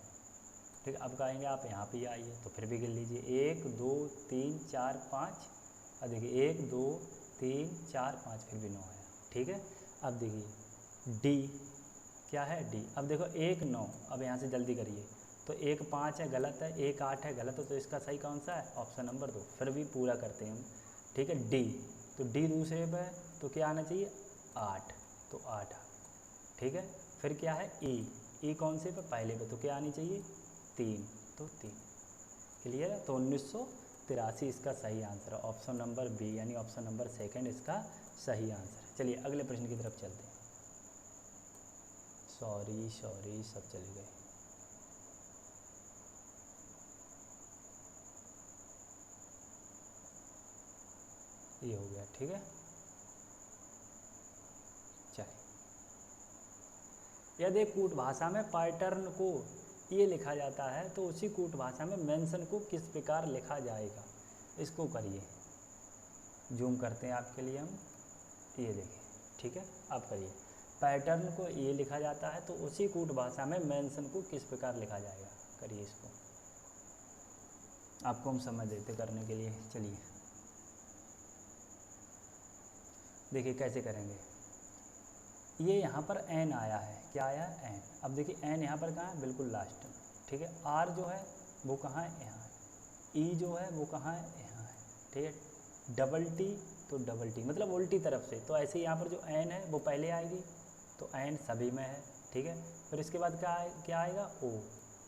ठीक है। अब कहेंगे आप यहाँ पे आइए, तो फिर भी गिन लीजिए, 1 2 3 4 5, अब देखिए 1 2 3 4 5, फिर भी 9 आया, ठीक है। अब देखिए डी क्या है, डी, अब देखो 1 9, अब यहाँ से जल्दी करिए, तो 1 5 है, गलत है, 1 8 है, गलत है, तो इसका सही कौन सा है, ऑप्शन नंबर 2। फिर भी पूरा करते हैं हम, ठीक है। डी, तो डी दूसरे पे है, तो क्या आना चाहिए, 8, तो 8 आ, ठीक है। फिर क्या है, ई कौन से पे, पहले पे, तो क्या आनी चाहिए, 3, तो 3, क्लियर है। तो 1983 इसका सही आंसर है, ऑप्शन नंबर बी, यानी ऑप्शन नंबर 2 इसका सही आंसर है। चलिए अगले प्रश्न की तरफ चलते हैं। सॉरी सब चले गए। ये हो गया, ठीक है। चलिए, यदि कूट भाषा में पैटर्न को ये लिखा जाता है तो उसी कूट भाषा में मेंशन को किस प्रकार लिखा जाएगा, इसको करिए। जूम करते हैं आपके लिए हम, ये देखिए, ठीक है। आप करिए, पैटर्न को ये लिखा जाता है तो उसी कूट भाषा में मेंशन को किस प्रकार लिखा जाएगा, करिए इसको, आपको हम समय देते करने के लिए। चलिए देखिए कैसे करेंगे। ये यहाँ पर एन आया है, क्या आया है, एन। अब देखिए एन यहाँ पर कहाँ है, बिल्कुल लास्ट में, ठीक है। आर जो है वो कहाँ है, यहाँ है। ई जो है वो कहाँ है, यहाँ है, ठीक है। डबल टी, तो डबल टी मतलब उल्टी तरफ से, तो ऐसे यहाँ पर जो एन है वो पहले आएगी, तो एन सभी में है, ठीक है। फिर इसके बाद क्या आएगा, ओ,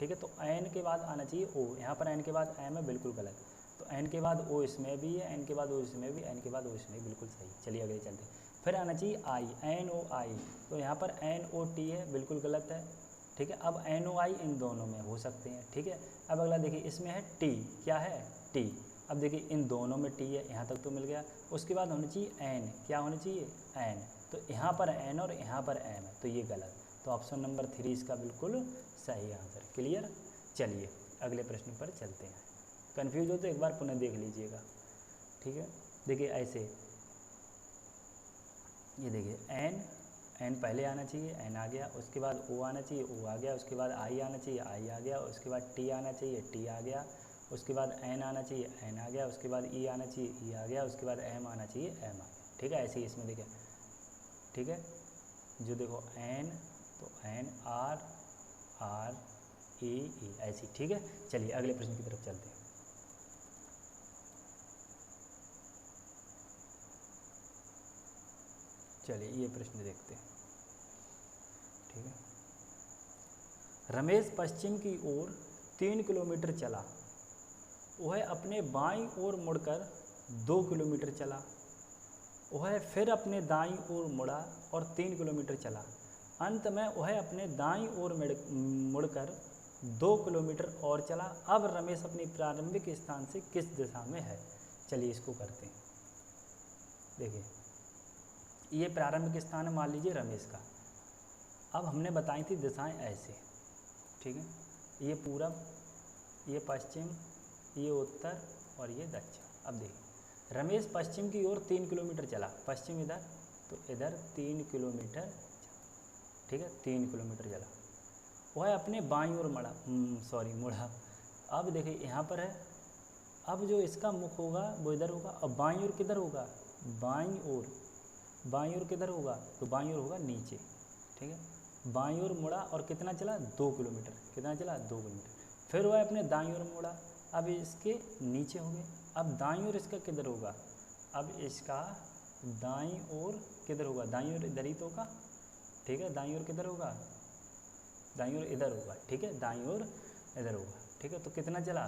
ठीक है। तो एन के बाद आना चाहिए ओ, यहाँ पर एन के बाद एम है, बिल्कुल गलत। तो एन के बाद ओ इसमें भी है, एन के बाद ओ इसमें भी, एन के बाद ओ इसमें, बिल्कुल सही। चलिए आगे चलते हैं। फिर आना चाहिए आई, एन ओ आई, तो यहाँ पर एन ओ टी है, बिल्कुल गलत है, ठीक है। अब एन ओ आई इन दोनों में हो सकते हैं, ठीक है। अब अगला देखिए, इसमें है टी, क्या है, टी। अब देखिए इन दोनों में टी है, यहाँ तक तो मिल गया। उसके बाद होनी चाहिए एन, क्या होनी चाहिए, एन, तो यहाँ पर एन और यहाँ पर एम है, तो ये गलत। तो ऑप्शन नंबर 3 इसका बिल्कुल सही आंसर, क्लियर। चलिए अगले प्रश्न पर चलते हैं। कन्फ्यूज हो तो एक बार पुनः देख लीजिएगा, ठीक है। देखिए ऐसे, ये देखिए एन पहले आना चाहिए, एन आ गया। उसके बाद ओ आना चाहिए, ओ आ गया। उसके बाद आई आना चाहिए, आई आ गया। उसके बाद टी आना चाहिए, टी आ गया। उसके बाद एन आना चाहिए, एन आ गया। उसके बाद ई आना चाहिए, ई आ गया। उसके बाद एम आना चाहिए, एम आ गया, ठीक है। ऐसे ही इसमें देखिए, ठीक है। जो देखो एन, तो एन, आर आर ई ई, ऐसी, ठीक है। चलिए अगले प्रश्न की तरफ चलते हैं। चलिए ये प्रश्न देखते हैं, ठीक है। रमेश पश्चिम की ओर 3 किलोमीटर चला, वह अपने बाईं ओर मुड़कर 2 किलोमीटर चला। वह फिर अपने दाईं ओर मुड़ा और 3 किलोमीटर चला। अंत में वह अपने दाईं ओर मुड़कर 2 किलोमीटर और चला। अब रमेश अपनी प्रारंभिक स्थान से किस दिशा में है? चलिए इसको करते हैं। देखिए ये प्रारंभिक स्थान है मान लीजिए रमेश का। अब हमने बताई थी दिशाएं ऐसे, ठीक है, ये पूरब, ये पश्चिम, ये उत्तर और ये दक्षिण। अब देखिए रमेश पश्चिम की ओर 3 किलोमीटर चला, पश्चिम इधर तो इधर 3 किलोमीटर, ठीक है 3 किलोमीटर चला। वह अपने बाईं ओर मुड़ा। अब देखिए यहाँ पर है, अब जो इसका मुख होगा वो इधर होगा, अब बाईं ओर किधर होगा? बाईं ओर किधर होगा? तो बाईं ओर होगा नीचे, ठीक है। बाईं ओर मुड़ा और कितना चला? 2 किलोमीटर। कितना चला? 2 किलोमीटर। फिर वह अपने दाईं ओर मुड़ा, अब इसके नीचे हो गए। अब दाईं ओर इसका किधर होगा? अब इसका दाईं ओर किधर होगा? दाईं ओर इधर ही तो होगा, ठीक है। दाईं ओर किधर होगा? दाईं ओर इधर होगा, ठीक है। दाईं ओर इधर होगा, ठीक है। तो कितना चला?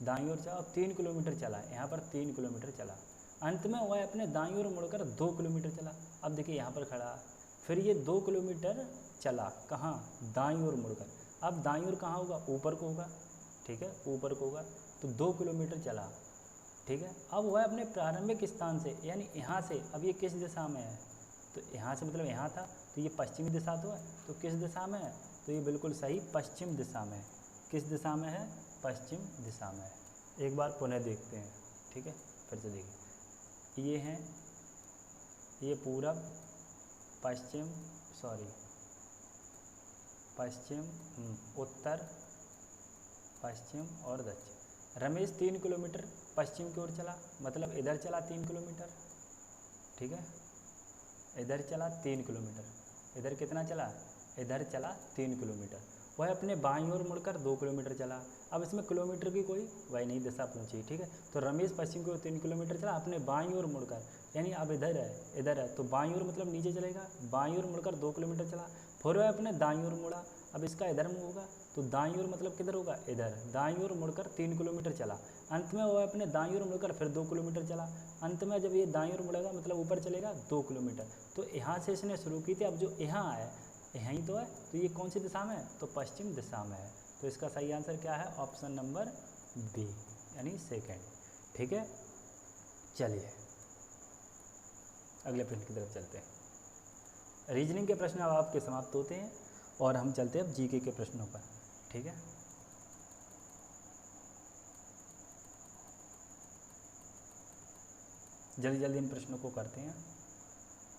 दाईं ओर चला, अब 3 किलोमीटर चला, यहाँ पर 3 किलोमीटर चला। अंत में वह अपने दाईं ओर मुड़कर 2 किलोमीटर चला। अब देखिए यहाँ पर खड़ा, फिर ये 2 किलोमीटर चला, कहाँ? दाईं ओर मुड़कर। अब दाईं ओर कहाँ होगा? ऊपर को होगा, ठीक है, ऊपर को होगा। तो 2 किलोमीटर चला, ठीक है। अब वह अपने प्रारंभिक स्थान से यानी यहाँ से, अब ये किस दिशा में है? तो यहाँ से मतलब यहाँ था, तो ये पश्चिमी दिशा तो है, तो किस दिशा में है? तो ये बिल्कुल सही पश्चिम दिशा में है। किस दिशा में है? पश्चिम दिशा में है। एक बार पुनः देखते हैं, ठीक है, फिर से देखिए। ये हैं, ये पूरब, पश्चिम, उत्तर, पश्चिम और दक्षिण। रमेश 3 किलोमीटर पश्चिम की ओर चला, मतलब इधर चला 3 किलोमीटर, ठीक है। इधर चला 3 किलोमीटर। इधर कितना चला? इधर चला 3 किलोमीटर। वह अपने बाईं ओर मुड़कर 2 किलोमीटर चला। अब इसमें किलोमीटर की कोई वही नहीं दिशा पूछी, ठीक है। तो रमेश पश्चिम की ओर 3 किलोमीटर चला अपने बाईं ओर मुड़कर, यानी अब इधर है, तो बाईं ओर मतलब नीचे चलेगा। बाईं ओर मुड़कर 2 किलोमीटर चला, फिर वह अपने दाईं ओर मुड़ा। अब इसका इधर मुँह होगा, तो दाईं ओर मतलब किधर होगा? इधर। दाईं ओर मुड़कर 3 किलोमीटर चला। अंत में वह अपने दाईं ओर मुड़कर फिर 2 किलोमीटर चला। अंत में जब ये दाईं ओर मुड़ेगा मतलब ऊपर चलेगा 2 किलोमीटर। तो यहाँ से इसने शुरू की थी, अब जो यहाँ है यहीं तो है, तो ये कौन सी दिशा में है? तो पश्चिम दिशा में है। तो इसका सही आंसर क्या है? ऑप्शन नंबर बी, यानी सेकंड, ठीक है। चलिए अगले प्रश्न की तरफ चलते हैं। रीजनिंग के प्रश्न अब आपके समाप्त होते हैं और हम चलते हैं अब जीके के प्रश्नों पर, ठीक है। जल्दी जल्दी इन प्रश्नों को करते हैं।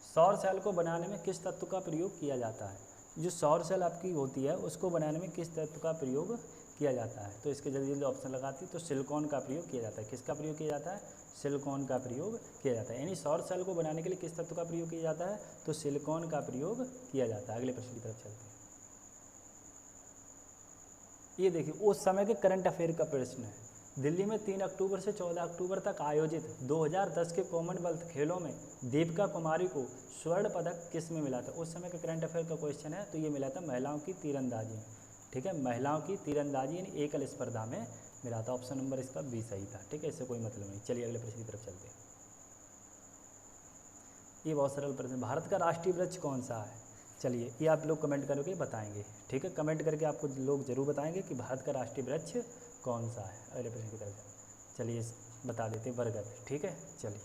सौर सेल को बनाने में किस तत्व का प्रयोग किया जाता है? जो सौर सेल आपकी होती है उसको बनाने में किस तत्व का प्रयोग किया जाता है? तो इसके जल्दी जल्दी ऑप्शन लगाती तो सिलिकॉन का प्रयोग किया जाता है। किसका प्रयोग किया जाता है? सिलिकॉन का प्रयोग किया जाता है। यानी सौर सेल को बनाने के लिए किस तत्व का प्रयोग किया जाता है? तो सिलिकॉन का प्रयोग किया जाता है। अगले प्रश्न की तरफ चलते हैं। ये देखिए उस समय के करंट अफेयर का प्रश्न है। दिल्ली में 3 अक्टूबर से 14 अक्टूबर तक आयोजित 2010 के कॉमनवेल्थ खेलों में दीपिका कुमारी को स्वर्ण पदक किस में मिला था? उस समय का करंट अफेयर का क्वेश्चन है, तो ये मिला था महिलाओं की तीरंदाजी में, ठीक है। महिलाओं की तीरंदाजी यानी एकल स्पर्धा में मिला था। ऑप्शन नंबर इसका बी सही था, ठीक है, इससे कोई मतलब नहीं। चलिए अगले प्रश्न की तरफ चलते हैं। ये बहुत सरल प्रश्न। भारत का राष्ट्रीय वृक्ष कौन सा है? चलिए ये आप लोग कमेंट करके बताएंगे, ठीक है। कमेंट करके आपको लोग जरूर बताएंगे कि भारत का राष्ट्रीय वृक्ष कौन सा है। अगले प्रश्न की तरफ चलिए बता देते हैं, बरगद, ठीक है। चलिए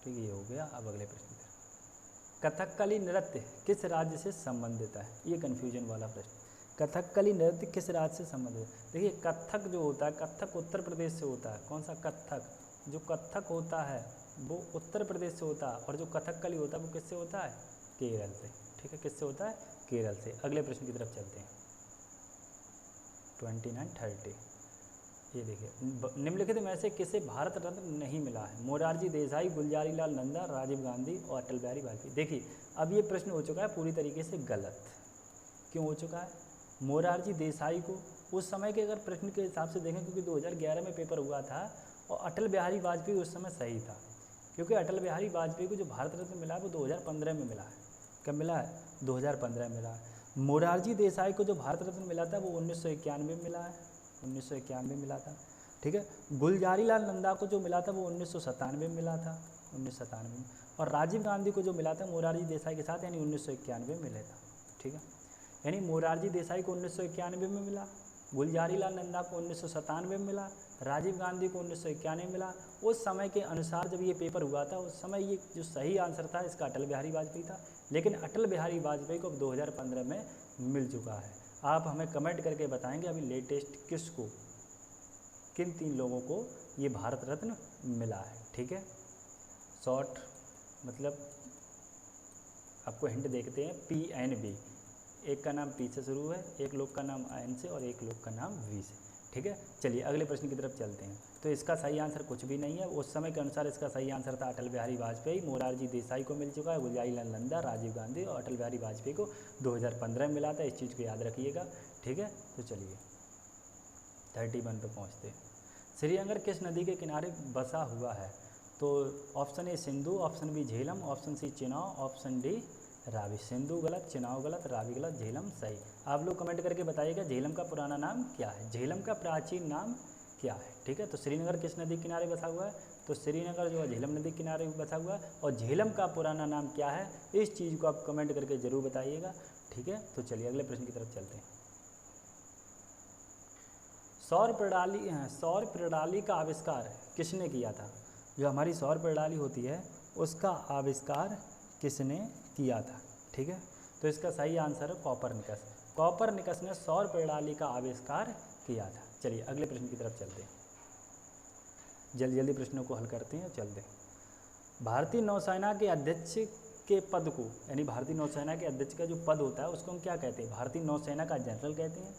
ठीक है, ये हो गया। अब अगले प्रश्न की तरफ। कथकली नृत्य किस राज्य से संबंधित है? ये कन्फ्यूजन वाला प्रश्न। कथकली नृत्य किस राज्य से संबंधित है? देखिए कथक जो होता है, कथक उत्तर प्रदेश से होता है। कौन सा कथक? जो कथक होता है वो उत्तर प्रदेश से होता है, और जो कथकली होता है वो किससे होता है? केरल से, ठीक है। किससे होता है? केरल से। अगले प्रश्न की तरफ चलते हैं। 29-30 ये देखिए, निम्नलिखित में से किसे भारत रत्न नहीं मिला है? मोरारजी देसाई, गुलजारी लाल नंदा, राजीव गांधी और अटल बिहारी वाजपेयी। देखिए अब ये प्रश्न हो चुका है पूरी तरीके से गलत। क्यों हो चुका है? मोरारजी देसाई को उस समय के अगर प्रश्न के हिसाब से देखें, क्योंकि 2011 में पेपर हुआ था, और अटल बिहारी वाजपेयी उस समय सही था, क्योंकि अटल बिहारी वाजपेयी को जो भारत रत्न मिला है वो 2015 में मिला है। कब मिला है? 2015 में मिला है। मोरारजी देसाई को जो भारत रत्न मिला था वो 1991 में मिला है, 1991 में मिला था, ठीक है। गुलजारी लाल नंदा को जो मिला था वो 1997 में मिला था, 1997 में। और राजीव गांधी को जो मिला था मोरारजी देसाई के साथ यानी 1991 में मिला था, ठीक है। यानी मोरारजी देसाई को 1991 में मिला, गुलजारी लाल नंदा को 1997 में मिला, राजीव गांधी को 1991 में मिला। उस समय के अनुसार जब ये पेपर हुआ था उस समय ये जो सही आंसर था इसका अटल बिहारी वाजपेयी था, लेकिन अटल बिहारी वाजपेयी को 2015 में मिल चुका है। आप हमें कमेंट करके बताएंगे अभी लेटेस्ट किसको, किन 3 लोगों को ये भारत रत्न मिला है। ठीक है, शॉर्ट मतलब आपको हिंट देखते हैं, PNB, एक का नाम P से शुरू है, एक लोग का नाम N से और एक लोग का नाम V से। ठीक है, चलिए अगले प्रश्न की तरफ चलते हैं। तो इसका सही आंसर कुछ भी नहीं है, उस समय के अनुसार इसका सही आंसर था अटल बिहारी वाजपेयी। मोरारजी देसाई को मिल चुका है, गुलजारी लाल नंदा, राजीव गांधी और अटल बिहारी वाजपेयी को 2015 में मिला था। इस चीज़ को याद रखिएगा। ठीक है, तो चलिए 31 पे पहुँचते हैं। श्रीनगर किस नदी के किनारे बसा हुआ है? तो option A Sindhu, option B Jhelum, option C Chenab, option D Ravi. Sindhu गलत, चेनाब गलत, रावी गलत, झेलम सही। आप लोग कमेंट करके बताइएगा झेलम का पुराना नाम क्या है, झेलम का प्राचीन नाम क्या है। ठीक है, तो श्रीनगर किस नदी किनारे बसा हुआ है? तो श्रीनगर जो है झेलम नदी किनारे बसा हुआ है। और झेलम का पुराना नाम क्या है, इस चीज़ को आप कमेंट करके ज़रूर बताइएगा। ठीक है, तो चलिए अगले प्रश्न की तरफ चलते हैं। सौर प्रणाली का आविष्कार किसने किया था? जो हमारी सौर प्रणाली होती है उसका आविष्कार किसने किया था? ठीक है, तो इसका सही आंसर है कॉपरनिकस। कॉपरनिकस ने सौर प्रणाली का आविष्कार किया था। चलिए अगले प्रश्न की तरफ चलते हैं, जल्दी जल्दी प्रश्नों को हल करते हैं, चलते हैं। भारतीय नौसेना के अध्यक्ष के पद को, यानी भारतीय नौसेना के अध्यक्ष का जो पद होता है उसको हम क्या कहते हैं? भारतीय नौसेना का जनरल कहते हैं,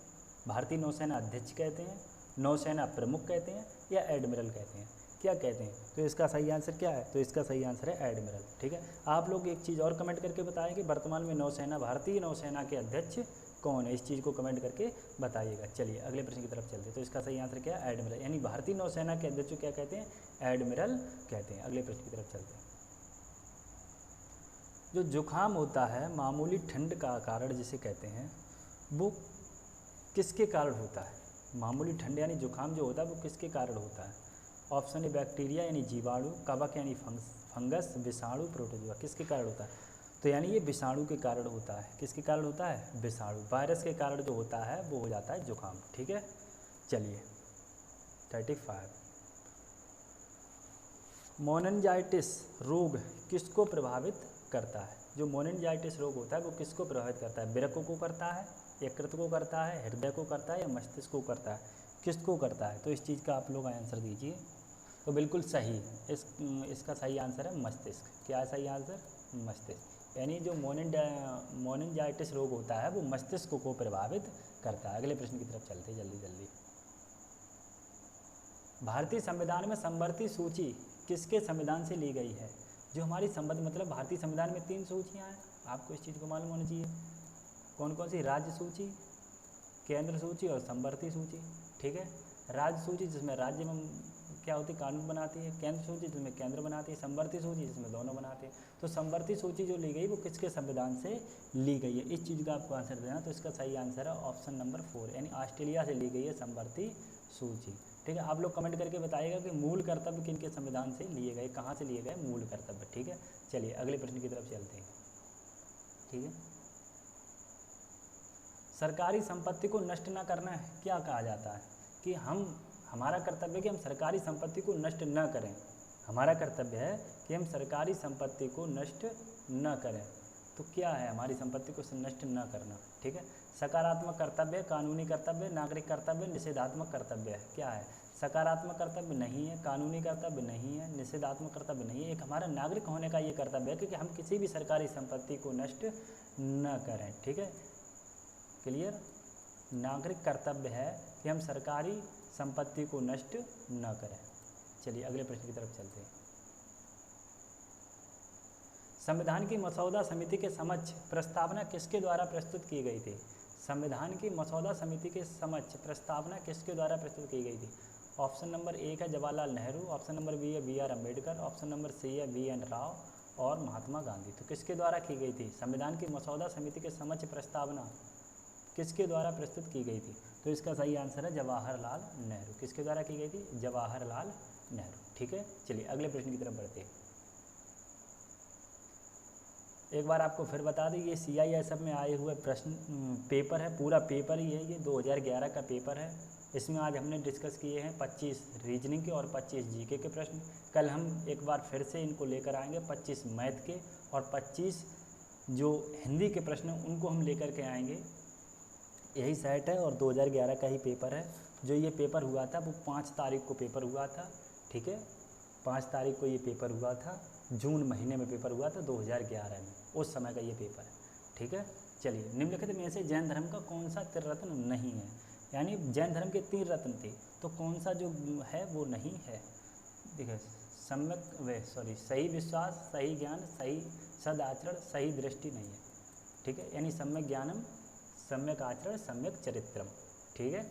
भारतीय नौसेना अध्यक्ष कहते हैं, नौसेना प्रमुख कहते हैं, या एडमिरल कहते हैं? क्या कहते हैं? तो इसका सही आंसर क्या है? तो इसका सही आंसर है एडमिरल। ठीक है, आप लोग एक चीज़ और कमेंट करके बताएंगे, वर्तमान में नौसेना, भारतीय नौसेना के अध्यक्ष कौन है? इस चीज़ को कमेंट करके बताइएगा। चलिए अगले प्रश्न की तरफ चलते हैं। तो इसका सही आंसर क्या है? एडमिरल। यानी भारतीय नौसेना के अध्यक्ष को क्या कहते हैं? एडमिरल कहते हैं। अगले प्रश्न की तरफ चलते हैं। जो जुकाम होता है, मामूली ठंड का कारण जिसे कहते हैं, वो किसके कारण होता है? मामूली ठंड यानी जुकाम जो होता है वो किसके कारण होता है? ऑप्शन ए बैक्टीरिया यानी जीवाणु, कवक यानी फंगस, विषाणु, प्रोटोजोआ। किसके कारण होता है? तो यानी ये विषाणु के कारण होता है। किसके कारण होता है? विषाणु, वायरस के कारण जो होता है वो हो जाता है जुकाम। ठीक है, चलिए 35। मोनेंजाइटिस रोग किसको प्रभावित करता है? जो मोनेंजाइटिस रोग होता है वो किसको प्रभावित करता है? वृक्क को करता है, यकृत को करता है, हृदय को करता है, या मस्तिष्क को करता है? किसको करता है? तो इस चीज़ का आप लोग आंसर दीजिए। तो बिल्कुल सही, इसका सही आंसर है मस्तिष्क। क्या है सही आंसर? मस्तिष्क। यानी जो मोनेंजाइटिस रोग होता है वो मस्तिष्क को प्रभावित करता है। अगले प्रश्न की तरफ चलते हैं जल्दी जल्दी। भारतीय संविधान में समवर्ती सूची किसके संविधान से ली गई है? जो हमारी मतलब भारतीय संविधान में 3 सूचियाँ हैं, आपको इस चीज़ को मालूम होना चाहिए। कौन कौन सी? राज्य सूची, केंद्र सूची और समवर्ती सूची। ठीक है, राज्य सूची जिसमें राज्य में क्या होती है, कानून बनाती है, केंद्र सूची जिसमें केंद्र बनाती है, समवर्ती सूची जिसमें दोनों बनाते हैं। तो समवर्ती सूची जो ली गई वो किसके संविधान से ली गई है? इस चीज़ का आपको आंसर देना। तो इसका सही आंसर है ऑप्शन नंबर 4, यानी ऑस्ट्रेलिया से ली गई है समवर्ती सूची। ठीक है, आप लोग कमेंट करके बताइएगा कि मूल कर्तव्य किनके संविधान से लिए गए, कहाँ से लिए गए मूल कर्तव्य। ठीक है, चलिए अगले प्रश्न की तरफ चलते हैं। ठीक है, सरकारी संपत्ति को नष्ट न करना है क्या कहा जाता है? कि हमारा कर्तव्य है कि हम सरकारी संपत्ति को नष्ट न करें। हमारा कर्तव्य है कि हम सरकारी संपत्ति को नष्ट न करें। तो क्या है हमारी संपत्ति को नष्ट न करना? ठीक है, सकारात्मक कर्तव्य, कानूनी कर्तव्य, नागरिक कर्तव्य, निषेधात्मक कर्तव्य है। क्या है? सकारात्मक कर्तव्य नहीं है, कानूनी कर्तव्य नहीं है, निषेधात्मक कर्तव्य नहीं है। एक हमारा नागरिक होने का ये कर्तव्य है कि हम किसी भी सरकारी संपत्ति को नष्ट न करें। ठीक है, क्लियर? नागरिक कर्तव्य है कि हम सरकारी संपत्ति को नष्ट न करें। चलिए अगले प्रश्न की तरफ चलते हैं। संविधान की मसौदा समिति के समक्ष प्रस्तावना किसके द्वारा प्रस्तुत की गई थी? संविधान की मसौदा समिति के समक्ष प्रस्तावना किसके द्वारा प्रस्तुत की गई थी? ऑप्शन नंबर 1 है Jawaharlal Nehru, option number B है BR Ambedkar, option number C है VN राव और महात्मा गांधी। तो किसके द्वारा की गई थी? संविधान की मसौदा समिति के समक्ष प्रस्तावना किसके द्वारा प्रस्तुत की गई थी? तो इसका सही आंसर है जवाहरलाल नेहरू। किसके द्वारा की गई थी? जवाहरलाल नेहरू। ठीक है, चलिए अगले प्रश्न की तरफ बढ़ते हैं। एक बार आपको फिर बता दें, ये CISF में आए हुए प्रश्न पेपर है, पूरा पेपर ही है ये, 2011 का पेपर है। इसमें आज हमने डिस्कस किए हैं 25 रीजनिंग के और 25 GK के प्रश्न। कल हम एक बार फिर से इनको लेकर आएंगे, 25 मैथ के और 25 जो हिंदी के प्रश्न हैं उनको हम लेकर के आएंगे। यही सेट है और 2011 का ही पेपर है। जो ये पेपर हुआ था वो 5 तारीख को पेपर हुआ था, ठीक है, 5 तारीख को ये पेपर हुआ था, जून महीने में पेपर हुआ था 2011 में, उस समय का ये पेपर है, ठीक है। चलिए, निम्नलिखित में से जैन धर्म का कौन सा त्रिरत्न नहीं है, यानी जैन धर्म के 3 रत्न थे, तो कौन सा जो है वो नहीं है। देखिए, सही विश्वास, सही ज्ञान, सही सदाचरण, सही दृष्टि नहीं है, ठीक है, यानी सम्यक ज्ञानम, सम्यक आचरण, सम्यक चरित्रम, ठीक है,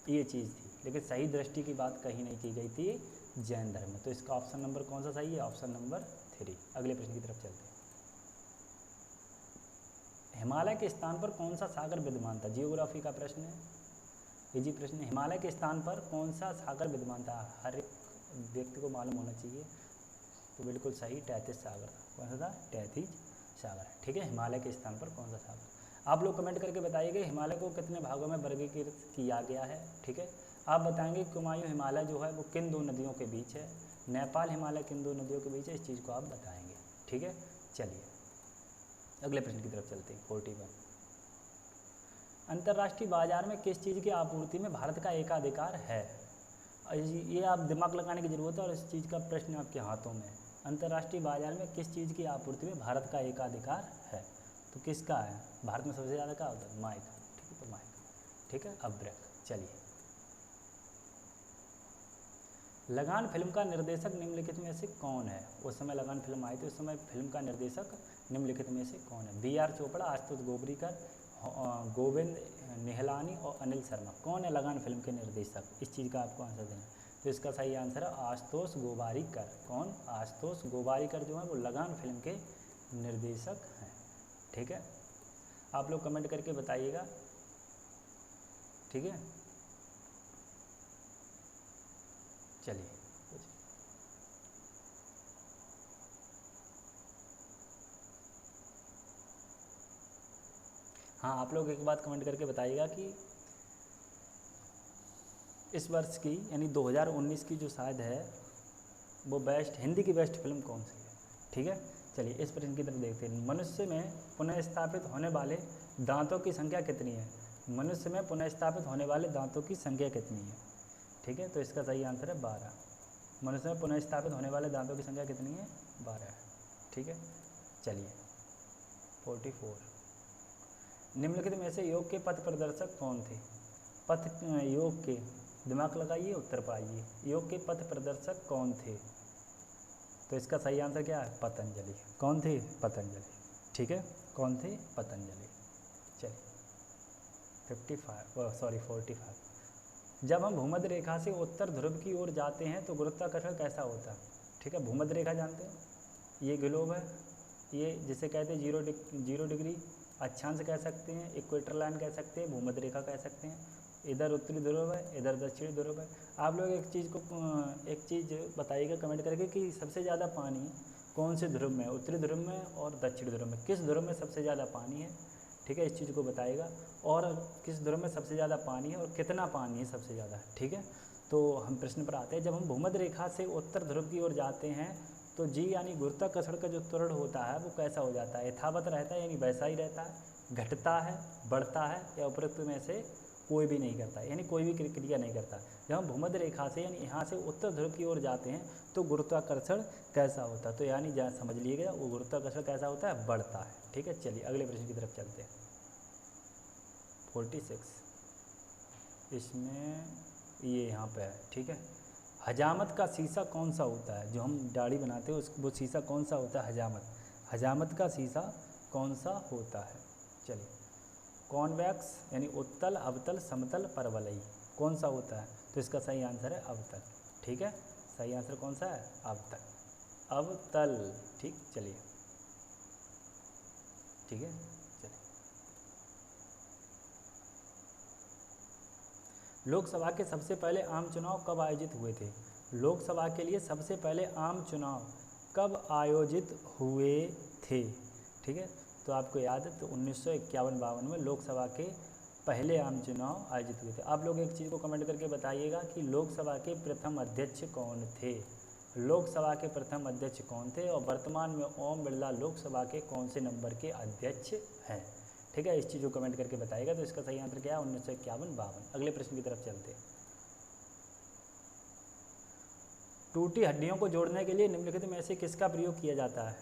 ये चीज़ थी। लेकिन सही दृष्टि की बात कहीं नहीं की गई थी जैन धर्म में। तो इसका ऑप्शन नंबर कौन सा सही है, ऑप्शन नंबर 3। अगले प्रश्न की तरफ चलते हैं। हिमालय के स्थान पर कौन सा सागर विद्यमान था, जियोग्राफी का प्रश्न है, इजी प्रश्न है। हिमालय के स्थान पर कौन सा सागर विद्यमान था, हर एक व्यक्ति को मालूम होना चाहिए। तो बिल्कुल सही, टैथिस सागर था। कौन सा था, टैथिस सागर, ठीक है। हिमालय के स्थान पर कौन सा सागर। आप लोग कमेंट करके बताइएगा हिमालय को कितने भागों में वर्गीकृत किया गया है, ठीक है। आप बताएंगे कुमायूं हिमालय जो है वो किन 2 नदियों के बीच है, नेपाल हिमालय किन 2 नदियों के बीच है, इस चीज़ को आप बताएंगे, ठीक है। चलिए अगले प्रश्न की तरफ चलते हैं। 41, अंतर्राष्ट्रीय बाजार में किस चीज़ की आपूर्ति में भारत का एकाधिकार है। ये आप दिमाग लगाने की ज़रूरत है और इस चीज़ का प्रश्न आपके हाथों में है। अंतर्राष्ट्रीय बाजार में किस चीज़ की आपूर्ति में भारत का एकाधिकार है, तो किसका है, भारत में सबसे ज़्यादा क्या होता है, माई का, ठीक है, तो माई का, ठीक है। अब ब्रेक। चलिए, लगान फिल्म का निर्देशक निम्नलिखित में से कौन है। उस समय लगान फिल्म आई थी, उस समय फिल्म का निर्देशक निम्नलिखित में से कौन है। BR चोपड़ा, आशुतोष गोबरीकर, गोविंद निहलानी और अनिल शर्मा। कौन है लगान फिल्म के निर्देशक, इस चीज़ का आपको आंसर देना। तो इसका सही आंसर है आशुतोष गोवारिकर। कौन, आशुतोष गोवारिकर जो है वो लगान फिल्म के निर्देशक हैं, ठीक है। आप लोग कमेंट करके बताइएगा, ठीक है। चलिए, हाँ, आप लोग एक बात कमेंट करके बताइएगा कि इस वर्ष की यानी 2019 की जो शायद है वो बेस्ट हिंदी की बेस्ट फिल्म कौन सी है, ठीक है। चलिए इस प्रश्न की तरफ देखते हैं। मनुष्य में पुनः स्थापित होने वाले दांतों की संख्या कितनी है। मनुष्य में पुनः स्थापित होने वाले दांतों की संख्या कितनी है, ठीक है। तो इसका सही आंसर है 12। मनुष्य में पुनः स्थापित होने वाले दांतों की संख्या कितनी है, 12, ठीक है। चलिए 44, निम्नलिखित में से योग के पथ प्रदर्शक कौन थे। योग के, दिमाग लगाइए उत्तर पाइए, योग के पथ प्रदर्शक कौन थे। तो इसका सही आंसर क्या है, पतंजलि। कौन थे, पतंजलि, ठीक है। कौन थे, पतंजलि। चलिए 45, जब हम भूमध्य रेखा से उत्तर ध्रुव की ओर जाते हैं तो गुरुत्वाकर्षण कैसा होता है, ठीक है। भूमध्य रेखा जानते हैं, ये ग्लोब है, ये जिसे कहते हैं 0 डिग्री अक्षांश कह सकते हैं, इक्वेटर लाइन कह सकते हैं, भूमध्य रेखा कह सकते हैं। इधर उत्तरी ध्रुव है, इधर दक्षिणी ध्रुव है। आप लोग एक चीज़ बताइएगा कमेंट करके कि सबसे ज़्यादा पानी कौन से ध्रुव में है, उत्तरी ध्रुव में और दक्षिणी ध्रुव में, किस ध्रुव में सबसे ज़्यादा पानी है, ठीक है। इस चीज़ को बताइएगा, और किस ध्रुव में सबसे ज़्यादा पानी है और कितना पानी है सबसे ज़्यादा, ठीक है। तो हम प्रश्न पर आते हैं। जब हम भूमध्य रेखा से उत्तर ध्रुव की ओर जाते हैं तो जी यानी गुरुत्वाकर्षण का जो त्वरण होता है वो कैसा हो जाता है, यथावत रहता है यानी वैसा ही रहता है, घटता है, बढ़ता है, या उपरोक्त में से कोई भी नहीं करता, यानी कोई भी क्रिया नहीं करता। जब हम भूमध्य रेखा से यानी यहाँ से उत्तर ध्रुव की ओर जाते हैं तो गुरुत्वाकर्षण कैसा होता है, तो यानी जहाँ समझ लीजिएगा वो गुरुत्वाकर्षण कैसा होता है, बढ़ता है, ठीक है। चलिए अगले प्रश्न की तरफ चलते हैं। 46, इसमें ये यहाँ पे है, ठीक है। हजामत का शीशा कौन सा होता है, जो हम दाढ़ी बनाते हैं वो शीशा कौन सा होता है, हजामत का शीशा कौन सा होता है। चलिए कॉन्वेक्स यानी उत्तल, अवतल, समतल, परवलयी, कौन सा होता है। तो इसका सही आंसर है अवतल, ठीक है। सही आंसर कौन सा है, अवतल, ठीक। चलिए ठीक है, चलिए लोकसभा के सबसे पहले आम चुनाव कब आयोजित हुए थे। लोकसभा के लिए सबसे पहले आम चुनाव कब आयोजित हुए थे। ठीक है। तो आपको याद है, तो 1951-52 में लोकसभा के पहले आम चुनाव आयोजित हुए थे। आप लोग एक चीज़ को कमेंट करके बताइएगा कि लोकसभा के प्रथम अध्यक्ष कौन थे। लोकसभा के प्रथम अध्यक्ष कौन थे, और वर्तमान में ओम बिरला लोकसभा के कौन से नंबर के अध्यक्ष हैं। ठीक है, इस चीज़ को कमेंट करके बताइएगा। तो इसका सही आंसर क्या है, 1951-52। अगले प्रश्न की तरफ चलते हैं। टूटी हड्डियों को जोड़ने के लिए निम्नलिखित में से किसका प्रयोग किया जाता है।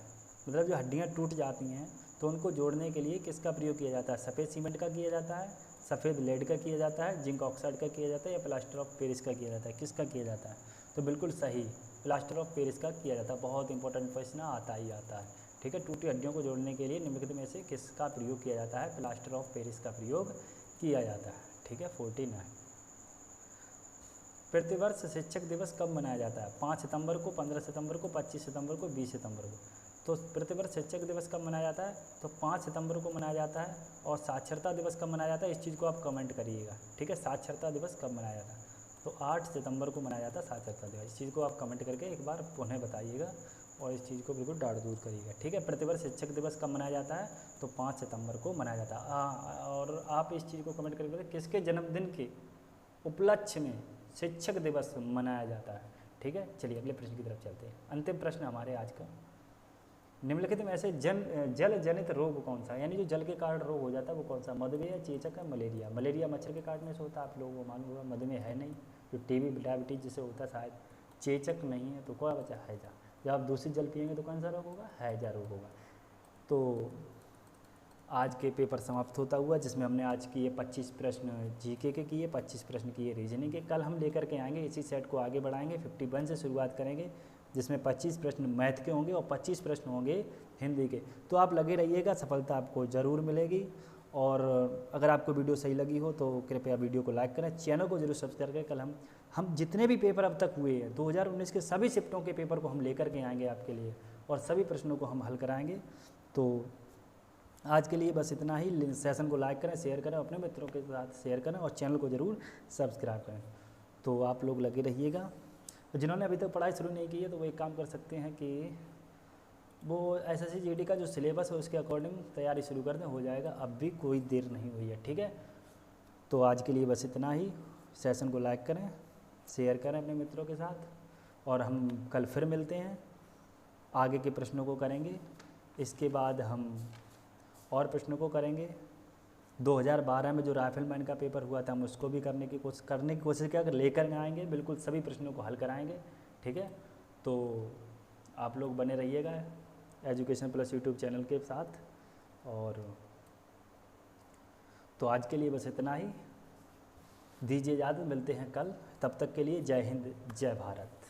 मतलब जो हड्डियाँ टूट जाती हैं तो उनको जोड़ने के लिए किसका प्रयोग किया जाता है। सफ़ेद सीमेंट का किया जाता है, सफ़ेद लेड का किया जाता है, जिंक ऑक्साइड का किया जाता है, या प्लास्टर ऑफ पेरिस का किया जाता है। किसका किया जाता है, तो बिल्कुल सही प्लास्टर ऑफ पेरिस का किया जाता है। बहुत इंपॉर्टेंट क्वेश्चन आता ही आता है। ठीक है, टूटी हड्डियों को जोड़ने के लिए निम्नलिखित में से किसका प्रयोग किया जाता है, प्लास्टर ऑफ पेरिस का प्रयोग किया जाता है। ठीक है, 49। प्रतिवर्ष शिक्षक दिवस कब मनाया जाता है। 5 सितंबर को, 15 सितंबर को, 25 सितंबर को, 20 सितंबर को। तो प्रतिवर्ष शिक्षक दिवस कब मनाया जाता है, तो 5 सितंबर को मनाया जाता है। और साक्षरता दिवस कब मनाया जाता है, इस चीज़ को आप कमेंट करिएगा। ठीक है, साक्षरता दिवस कब मनाया जाता है, तो 8 सितंबर को मनाया जाता है साक्षरता दिवस। इस चीज़ को आप कमेंट करके एक बार पुनः बताइएगा और इस चीज़ को बिल्कुल डाट दूर करिएगा। ठीक है, प्रतिवर्ष शिक्षक दिवस कब मनाया जाता है, तो 5 सितंबर को मनाया जाता है। और आप इस चीज़ को कमेंट करके किसके जन्मदिन के उपलक्ष्य में शिक्षक दिवस मनाया जाता है। ठीक है, चलिए अगले प्रश्न की तरफ चलते हैं। अंतिम प्रश्न हमारे आज का, निम्नलिखित में से जल जनित रोग कौन सा है, यानी जो जल के कारण रोग हो जाता है वो कौन सा, मधुमेह, चेचक है, मलेरिया। मलेरिया मच्छर के काटने से होता है, आप लोगों को मालूम होगा। मधुमेह है नहीं, जो टीबी डायबिटीज जिसे होता है शायद। चेचक नहीं है, तो क्या बचा, हैजा। जब आप दूषित जल पिएंगे तो कौन सा रोग होगा, हैजा रोग होगा। तो आज के पेपर समाप्त होता हुआ, जिसमें हमने आज किए 25 प्रश्न जीके के किए, 25 प्रश्न किए रीजनिंग के। कल हम लेकर के आएंगे, इसी सेट को आगे बढ़ाएंगे, 51 से शुरुआत करेंगे, जिसमें 25 प्रश्न मैथ के होंगे और 25 प्रश्न होंगे हिंदी के। तो आप लगे रहिएगा, सफलता आपको ज़रूर मिलेगी। और अगर आपको वीडियो सही लगी हो तो कृपया वीडियो को लाइक करें, चैनल को जरूर सब्सक्राइब करें। कल हम जितने भी पेपर अब तक हुए हैं 2019 के सभी शिफ्टों के पेपर को हम लेकर के आएंगे आपके लिए, और सभी प्रश्नों को हम हल कराएंगे। तो आज के लिए बस इतना ही। सेशन को लाइक करें, शेयर करें, अपने मित्रों के साथ शेयर करें, और चैनल को ज़रूर सब्सक्राइब करें। तो आप लोग लगे रहिएगा। जिन्होंने अभी तक पढ़ाई शुरू नहीं की है तो वो एक काम कर सकते हैं कि वो SSC GD का जो सिलेबस है उसके अकॉर्डिंग तैयारी शुरू कर दें, हो जाएगा। अब भी कोई देर नहीं हुई है। ठीक है, तो आज के लिए बस इतना ही। सेशन को लाइक करें, शेयर करें अपने मित्रों के साथ, और हम कल फिर मिलते हैं, आगे के प्रश्नों को करेंगे। इसके बाद हम और प्रश्नों को करेंगे। 2012 में जो राइफलमैन का पेपर हुआ था हम उसको भी करने की कोशिश क्या लेकर आएंगे, बिल्कुल सभी प्रश्नों को हल कराएंगे। ठीक है, तो आप लोग बने रहिएगा एजुकेशन प्लस यूट्यूब चैनल के साथ। और तो आज के लिए बस इतना ही, दीजिए इजाज़त, मिलते हैं कल। तब तक के लिए जय हिंद, जय भारत।